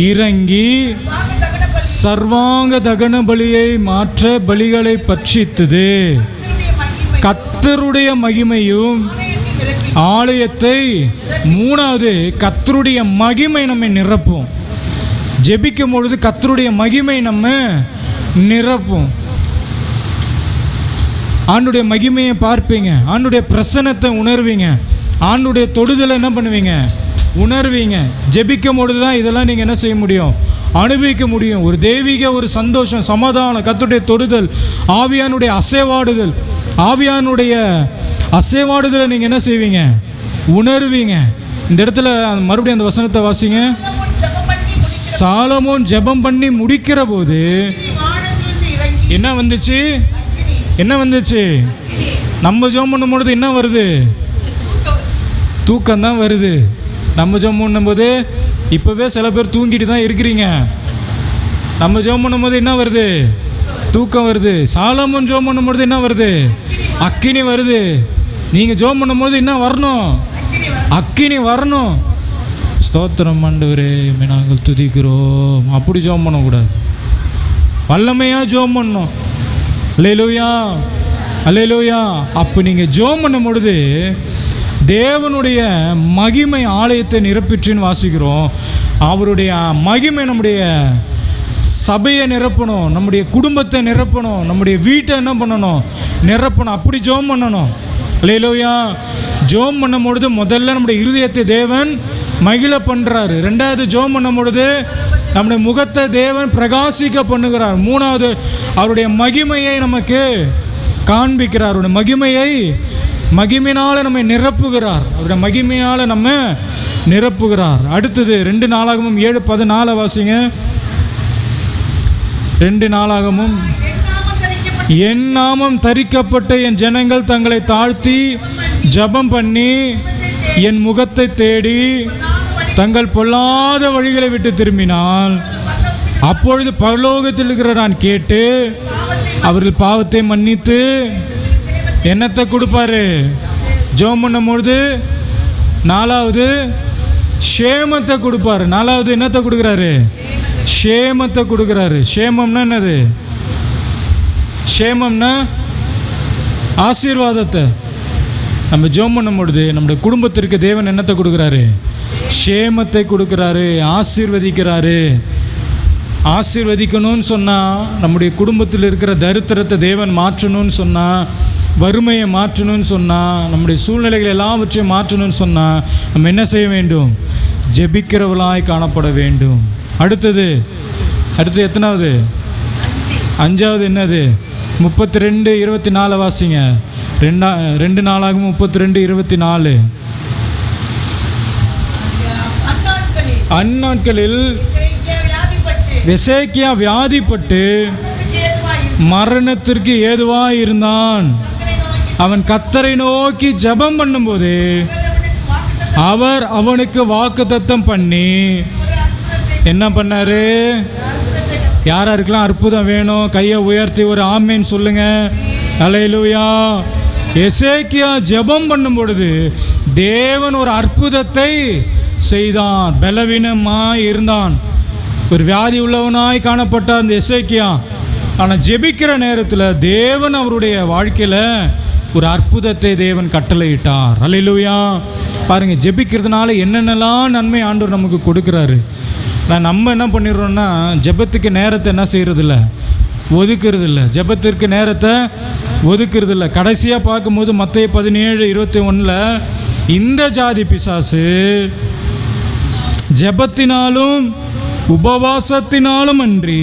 இறங்கி சர்வாங்க தகன பலியை மாற்ற பலிகளை பட்சித்தது. கர்த்தருடைய மகிமையும் ஆலயத்தை. மூணாவது, கர்த்தருடைய மகிமை நம்மை நிரப்பும். ஜெபிக்கும் பொழுது கர்த்தருடைய மகிமை நம்ம நிரப்பும். ஆண்டுடைய மகிமையை பார்ப்பீங்க, ஆண்டுடைய பிரசன்னத்தை உணர்வீங்க, ஆண்டுடைய தொடுதலை என்ன பண்ணுவீங்க, உணர்வீங்க. ஜெபிக்கும் பொழுது தான் இதெல்லாம் நீங்கள் என்ன செய்ய முடியும், அனுபவிக்க முடியும். ஒரு தெய்வீக ஒரு சந்தோஷம், சமாதானம், கர்த்தருடைய தொடுதல், ஆவியானுடைய அசைவாடுதல், ஆவியானுடைய அசைவாடுதலை நீங்கள் என்ன செய்வீங்க, உணர்வீங்க. இந்த இடத்துல மறுபடியும் அந்த வசனத்தை வாசிங்க. சாலமோன் ஜெபம் பண்ணி முடிக்கிற போது என்ன வந்துச்சு, என்ன வந்துச்சு? நம்ம ஜெபம் பண்ணும்போது என்ன வருது? தூக்கம் தான் வருது. நம்ம ஜெபம் பண்ணும்போது இப்போவே சில பேர் தூங்கிட்டு தான் இருக்கிறீங்க. நம்ம ஜெபம் பண்ணும்போது என்ன வருது? தூக்கம் வருது. சாலமோன் ஜெபம் பண்ணும்போது என்ன வருது? அக்கினி வருது. நீங்கள் ஜெபம் பண்ணும்போது என்ன வரணும்? அக்கினி வரணும். ஸ்தோத்திரம் ஆண்டவரே, நாங்கள் துதிக்கிறோம். அப்படி ஜெபம் பண்ணக்கூடாது, வல்லமையாக ஜெபம் பண்ணணும். அல்லேலூயா, அல்லேலூயா. அப்போ நீங்கள் ஜெபம் பண்ணும் பொழுது தேவனுடைய மகிமை ஆலயத்தை நிரப்பிற்றுன்னு வாசிக்கிறோம். அவருடைய மகிமை நம்முடைய சபையை நிரப்பணும், நம்முடைய குடும்பத்தை நிரப்பணும், நம்முடைய வீட்டை என்ன பண்ணணும், நிரப்பணும். அப்படி ஜெபம் பண்ணணும். அல்லேலூயா. ஜெபம் பண்ணும் பொழுது முதல்ல நம்முடைய இருதயத்தை தேவன் மகிழ பண்ணுறாரு. ரெண்டாவது ஜெபம் பண்ணும் பொழுது நம்முடைய முகத்தை தேவன் பிரகாசிக்க பண்ணுகிறார். மூணாவது அவருடைய மகிமையை நமக்கு காண்பிக்கிறார். அவருடைய மகிமையினால் நம்மை நிரப்புகிறார். அவருடைய மகிமையால் நம்ம நிரப்புகிறார். அடுத்தது 2 நாளாகமும் 7:14 வாசிங்க. 2 நாளாகமும், என் நாமம் தரிக்கப்பட்ட என் ஜனங்கள் தங்களை தாழ்த்தி ஜெபம் பண்ணி என் முகத்தை தேடி தங்கள் பொல்லாத வழிகளை விட்டு திரும்பினால் அப்பொழுது பரலோகத்தில் இருக்கிற நான் கேட்டு அவர்கள் பாவத்தை மன்னித்து என்னத்தை கொடுப்பாரு? ஜெபம் பண்ணும்பொழுது 4வது ஷேமத்தை கொடுப்பாரு. 4வது என்னத்தை கொடுக்குறாரு? ஷேமத்தை கொடுக்குறாரு. ஷேமம்னா என்னது? ஷேமம்னா ஆசீர்வாதத்தை. நம்ம ஜெபம் பண்ணும் பொழுது நம்முடைய குடும்பத்திற்கு தேவன் என்னத்தை கொடுக்குறாரு? ஷேமத்தை கொடுக்குறாரு, ஆசீர்வதிக்கிறாரு. ஆசீர்வதிக்கணும்னு சொன்னால், நம்முடைய குடும்பத்தில் இருக்கிற தரித்திரத்தை தேவன் மாற்றணும்னு சொன்னால், வறுமையை மாற்றணும்னு சொன்னால், நம்முடைய சூழ்நிலைகள் எல்லாவற்றையும் மாற்றணும்னு சொன்னால் நம்ம என்ன செய்ய வேண்டும்? ஜெபிக்கிறவளாய் காணப்பட வேண்டும். அடுத்தது எத்தனாவது? 5வது என்னது? 32:24 வாசிங்க. 2 நாளாகவும் 32:24. அந்நாட்களில் எசேக்கியா வியாதிப்பட்டு மரணத்திற்கு ஏதுவாய் இருந்தான். அவன் கர்த்தரை நோக்கி ஜெபம் பண்ணும்போது அவர் அவனுக்கு வாக்குத்தத்தம் பண்ணி என்ன பண்ணாரு? யாராருக்கெல்லாம் அற்புதம் வேணும் கையை உயர்த்தி ஒரு ஆமேன் சொல்லுங்க. அல்லேலூயா. எசேக்கியா ஜெபம் பண்ணும் பொழுது தேவன் ஒரு அற்புதத்தை செய்தான். பலவீனமாய் இருந்தான், ஒரு வியாதி உள்ளவனாய் காணப்பட்ட அந்த எசேக்கியா. ஆனால் ஜெபிக்கிற நேரத்தில் தேவன் அவருடைய வாழ்க்கையில் ஒரு அற்புதத்தை தேவன் கட்டளையிட்டார். அல்லேலூயா. பாருங்கள், ஜெபிக்கிறதுனால என்னென்னலாம் நன்மை ஆண்டவர் நமக்கு கொடுக்குறாரு. நம்ம என்ன பண்ணிடுறோம்னா ஜெபத்துக்கு நேரத்தை என்ன செய்கிறதில்ல, ஒதுக்கிறதில்ல. ஜெபத்திற்கு நேரத்தை ஒதுக்கிறதில்ல. கடைசியாக பார்க்கும்போது மத்தேயு 17:21 இந்த ஜாதி பிசாசு ஜெபத்தினாலும் உபவாசத்தினாலும் அன்றி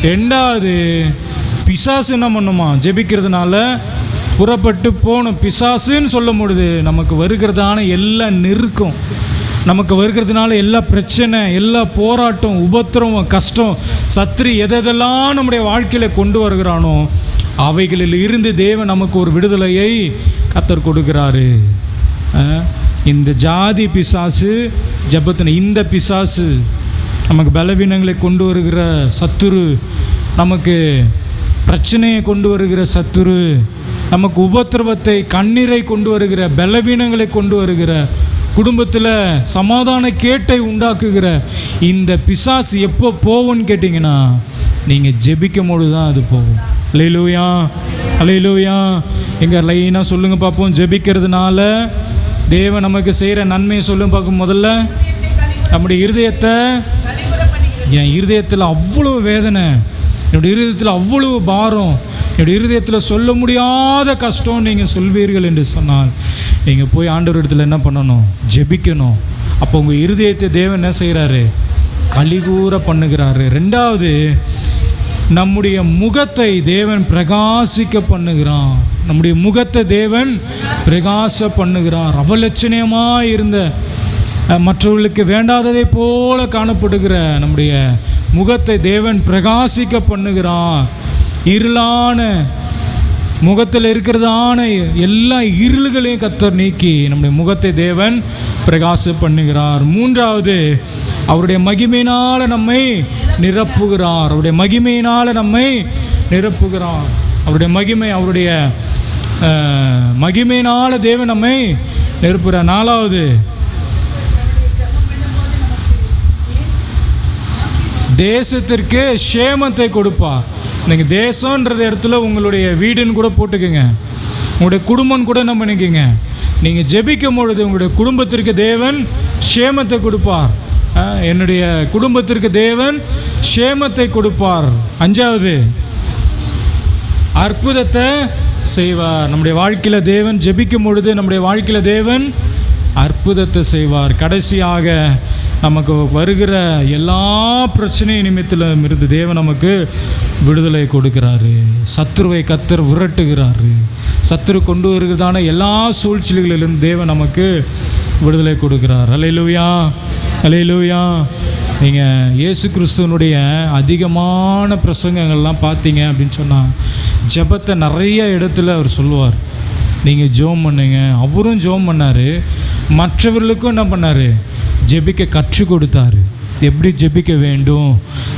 2வது பிசாசு என்ன பண்ணுமா? ஜெபிக்கிறதுனால புறப்பட்டு போகணும். பிசாசுன்னு சொல்லும் பொழுது நமக்கு வருகிறதான எல்லா நெருக்கம், நமக்கு வருகிறதுனால எல்லா பிரச்சனை, எல்லா போராட்டம், உபத்திரவம், கஷ்டம், சத்ரு எதெல்லாம் நம்முடைய வாழ்க்கையில் கொண்டு வருகிறானோ அவைகளில் இருந்து தேவன் நமக்கு ஒரு விடுதலையை கர்த்தர் கொடுக்கிறாரு. இந்த ஜாதி பிசாசு ஜெபத்தின இந்த பிசாசு நமக்கு பலவீனங்களை கொண்டு வருகிற சத்துரு, நமக்கு பிரச்சனையை கொண்டு வருகிற சத்துரு, நமக்கு உபத்திரவத்தை கண்ணீரை கொண்டு வருகிற, பலவீனங்களை கொண்டு வருகிற, குடும்பத்தில் சமாதான கேட்டை உண்டாக்குகிற இந்த பிசாசு எப்போ போகும்னு கேட்டிங்கன்னா நீங்கள் ஜெபிக்கும் பொழுது தான் அது போகும். அல்லேலூயா, அல்லேலூயா. எங்கள் லைனாக சொல்லுங்கள் பார்ப்போம். ஜெபிக்கிறதுனால தேவன் நமக்கு செய்கிற நன்மையை சொல்லுங்க பார்க்கும். முதல்ல நம்முடைய இருதயத்தை, என் இருதயத்தில் அவ்வளோ வேதனை, என்னுடைய இருதயத்தில் அவ்வளவு பாரம், என்னுடைய இருதயத்தில் சொல்ல முடியாத கஷ்டம் நீங்கள் சொல்வீர்கள் என்று சொன்னால் நீங்கள் போய் ஆண்டவர் இடத்துல என்ன பண்ணணும்? ஜெபிக்கணும். அப்போ உங்கள் இருதயத்தை தேவன் என்ன செய்கிறாரு? கலிகூற பண்ணுகிறாரு. ரெண்டாவது, நம்முடைய முகத்தை தேவன் பிரகாசிக்க பண்ணுகிறான். நம்முடைய முகத்தை தேவன் பிரகாச பண்ணுகிறார். அவலட்சணியமாக இருந்த, மற்றவர்களுக்கு வேண்டாததை போல காணப்படுகிற நம்முடைய முகத்தை தேவன் பிரகாசிக்க பண்ணுகிறான். இருளான முகத்தில் இருக்கிறதான எல்லா இருள்களையும் கர்த்தர் நீக்கி நம்முடைய முகத்தை தேவன் பிரகாச பண்ணுகிறார். மூன்றாவது, அவருடைய மகிமையினால் நம்மை நிரப்புகிறார். அவருடைய மகிமையினால் நம்மை நிரப்புகிறார். அவருடைய மகிமையினால் தேவன் நம்மை நிரப்புகிறார். நாலாவது, தேசத்திற்கு சேமத்தை கொடுப்பார். நீங்கள் தேசம்ன்றது இடத்துல உங்களுடைய வீடுன்னு கூட போட்டுக்குங்க, உங்களுடைய குடும்பம் கூட என்ன பண்ணிக்கோங்க. நீங்கள் ஜெபிக்கும் பொழுது உங்களுடைய குடும்பத்திற்கு தேவன் சேமத்தை கொடுப்பார். என்னுடைய குடும்பத்திற்கு தேவன் சேமத்தை கொடுப்பார். அஞ்சாவது, அற்புதத்தை செய்வார். நம்முடைய வாழ்க்கையில் தேவன் ஜெபிக்கும் பொழுது நம்முடைய வாழ்க்கையில் தேவன் அற்புதத்தை செய்வார். கடைசியாக, நமக்கு வருகிற எல்லா பிரச்சனை நிமித்தத்திலும் இருந்து தேவன் நமக்கு விடுதலை கொடுக்கிறாரு. சத்துருவை கர்த்தர் விரட்டுகிறாரு. சத்துரு கொண்டு வருகிறதான எல்லா சூழ்ச்சிகளிலிருந்து தேவன் நமக்கு விடுதலை கொடுக்கிறார். அல்லேலூயா, அல்லேலூயா. நீங்கள் இயேசு கிறிஸ்துவனுடைய அதிகமான பிரசங்கங்கள்லாம் பார்த்தீங்க அப்படின்னு சொன்னால் ஜெபத்தை நிறைய இடத்துல அவர் சொல்லுவார். நீங்கள் ஜெபம் பண்ணுங்க. அவரும் ஜெபம் பண்ணார், மற்றவர்களுக்கும் என்ன பண்ணார்? ஜெபிக்க கற்றுக் கொடுத்தாரு. எப்படி ஜெபிக்க வேண்டும்,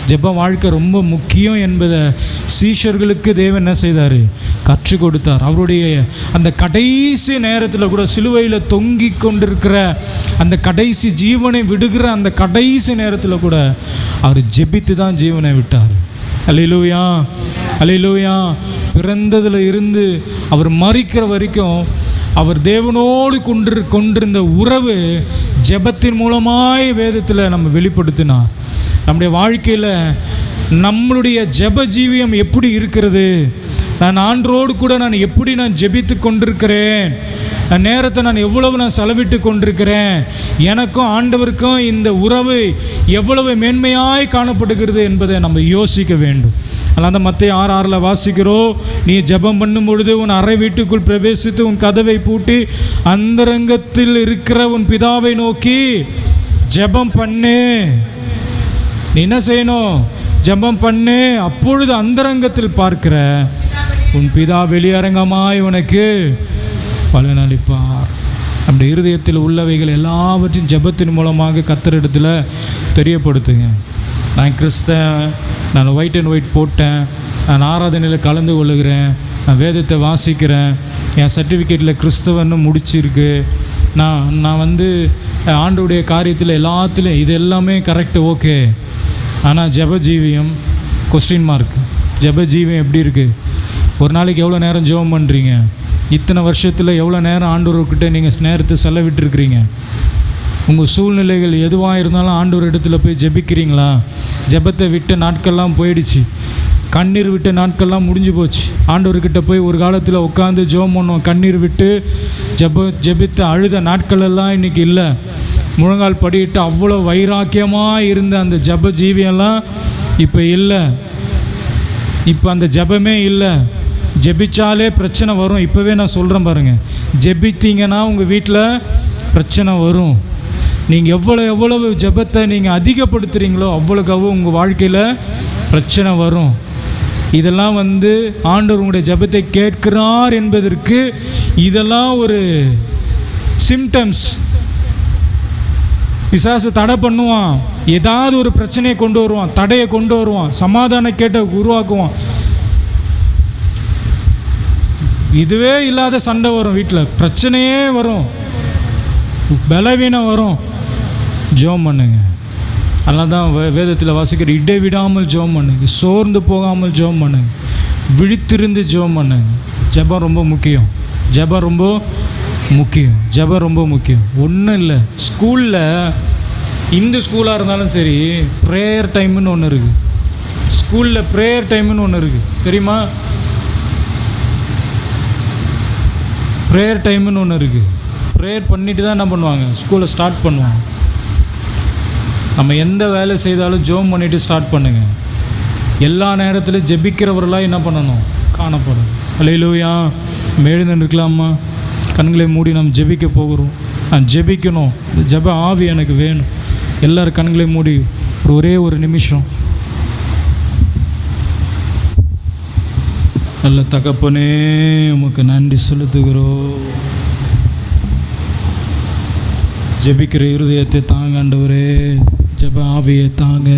ஜெப வாழ்க்கை ரொம்ப முக்கியம் என்பதை சீஷர்களுக்கு தேவன் என்ன செய்தார்? கற்றுக் கொடுத்தார். அவருடைய அந்த கடைசி நேரத்தில் கூட, சிலுவையில் தொங்கி கொண்டிருக்கிற அந்த கடைசி ஜீவனை விடுகிற அந்த கடைசி நேரத்தில் கூட அவர் ஜெபித்து தான் ஜீவனை விட்டார். அல்லேலூயா, அல்லேலூயா. பிறந்ததில் இருந்து அவர் மரிக்கிற வரைக்கும் அவர் தேவனோடு கொண்டிருந்த உறவு ஜெபத்தின் மூலமாய் வேதத்தில் நம்ம வெளிப்படுத்தினார். நம்முடைய வாழ்க்கையில் நம்மளுடைய ஜெப ஜீவியம் எப்படி இருக்கிறது? நான் ஆண்டரோடு கூட எப்படி ஜெபித்து கொண்டிருக்கிறேன்? நேரத்தை நான் எவ்வளவு செலவிட்டு கொண்டிருக்கிறேன்? எனக்கும் ஆண்டவருக்கும் இந்த உறவு எவ்வளவு மேன்மையாய் காணப்படுகிறது என்பதை நம்ம யோசிக்க வேண்டும். அதனால் தான் மத்தேயு 6:6 வாசிக்கிறோம், நீ ஜெபம் பண்ணும் பொழுது உன் அறை வீட்டுக்குள் பிரவேசித்து உன் கதவை பூட்டி அந்தரங்கத்தில் இருக்கிற உன் பிதாவை நோக்கி ஜெபம் பண்ணு. நீ என்ன செய்யணும்? ஜெபம் பண்ணு. அப்பொழுது அந்தரங்கத்தில் பார்க்கிற உன் பிதா வெளியரங்கமாய் உனக்கு பலனளிப்பார். அந்த இருதயத்தில் உள்ளவைகள் எல்லாவற்றையும் ஜெபத்தின் மூலமாக கர்த்தரிடத்தில் தெரியப்படுத்துங்க. நான் கிறிஸ்தவன், நான் ஒயிட் அண்ட் ஒயிட் போட்டேன், நான் ஆராதனையில் கலந்து கொள்ளுகிறேன், நான் வேதத்தை வாசிக்கிறேன், என் சர்டிஃபிகேட்டில் கிறிஸ்தவன்னு முடிச்சிருக்கு, நான் ஆண்டோடைய காரியத்தில் எல்லாத்துலேயும் இது எல்லாமே கரெக்டு, ஓகே. ஆனால் ஜெபஜீவியம் கொஸ்டின் மார்க். ஜெபஜீவியம் எப்படி இருக்குது? ஒரு நாளைக்கு எவ்வளோ நேரம் ஜெபம் பண்ணுறீங்க? இத்தனை வருஷத்தில் எவ்வளோ நேரம் ஆண்டவர்கிட்ட நீங்கள் நேரத்தை செலவிட்டுருக்கிறீங்க? உங்கள் சூழ்நிலைகள் எதுவாக இருந்தாலும் ஆண்டவர் இடத்துல போய் ஜெபிக்கிறீங்களா? ஜெபத்தை விட்ட நாட்கள்லாம் போயிடுச்சு, கண்ணீர் விட்ட நாட்கள்லாம் முடிஞ்சு போச்சு. ஆண்டவர்கிட்ட போய் ஒரு காலத்தில் உட்காந்து ஜெபம் பண்ணோம், கண்ணீர் விட்டு ஜெபித்து அழுத நாட்களெல்லாம் இன்றைக்கி இல்லை. முழங்கால் படிட்டு அவ்வளோ வைராக்கியமாக இருந்த அந்த ஜெப ஜீவியெல்லாம் இப்போ இல்லை. இப்போ அந்த ஜெபமே இல்லை. ஜெபிச்சாலே பிரச்சனை வரும். இப்போவே நான் சொல்கிறேன் பாருங்கள், ஜெபித்தீங்கன்னா உங்கள் வீட்டில் பிரச்சனை வரும். நீங்கள் எவ்வளவு ஜெபத்தை நீங்கள் அதிகப்படுத்துகிறீங்களோ அவ்வளோக்காக உங்கள் வாழ்க்கையில் பிரச்சனை வரும். இதெல்லாம் ஆண்டவர் உங்களுடைய ஜெபத்தை கேட்கிறார் என்பதற்கு இதெல்லாம் ஒரு சிம்டம்ஸ். பிசாசு தடை பண்ணுவான், ஏதாவது ஒரு பிரச்சனையை கொண்டு வருவான், தடையை கொண்டு வருவான், சமாதான கேட்டை உருவாக்குவான். இதுவே இல்லாத சண்டை வரும், வீட்டில் பிரச்சனையே வரும், பலவீனம் வரும். ஜெபம் பண்ணுங்க. அதனால தான் வேதத்தில் வாசிக்கிற இடைவிடாமல் ஜெபம் பண்ணுங்க, சோர்ந்து போகாமல் ஜெபம் பண்ணுங்க, விழித்திருந்து ஜெபம் பண்ணுங்க. ஜெபம் ரொம்ப முக்கியம். ஜெபம் ரொம்ப முக்கியம். ஜெபம் ரொம்ப முக்கியம். ஒன்றும் இல்லை, ஸ்கூலில் இந்து ஸ்கூலாக இருந்தாலும் சரி ப்ரேயர் டைம்னு ஒன்று இருக்குது. ஸ்கூலில் ப்ரேயர் டைம்னு ஒன்று இருக்குது, தெரியுமா? ப்ரேயர் டைம்னு ஒன்று இருக்குது. ப்ரேயர் பண்ணிட்டு தான் என்ன பண்ணுவாங்க, ஸ்கூலை ஸ்டார்ட் பண்ணுவாங்க. நம்ம எந்த வேலை செய்தாலும் ஜெபம் பண்ணிவிட்டு ஸ்டார்ட் பண்ணுங்கள். எல்லா நேரத்திலும் ஜெபிக்கிறவர்களாக என்ன பண்ணணும், காணப்படும். அல்லேலூயா. எழுந்து இருக்கலாமா? கண்களை மூடி நம்ம ஜெபிக்க போகிறோம். நான் ஜெபிக்கணும், ஜெப ஆவி எனக்கு வேணும். எல்லோரும் கண்களை மூடி ஒரே ஒரு நிமிஷம். நல்ல தகப்பனே, உமக்கு நன்றி செலுத்துகிறோம். ஜெபிக்கிற இருதயத்தை தாங்க ஆண்டவரே, ஜெப ஆவியை தாங்க.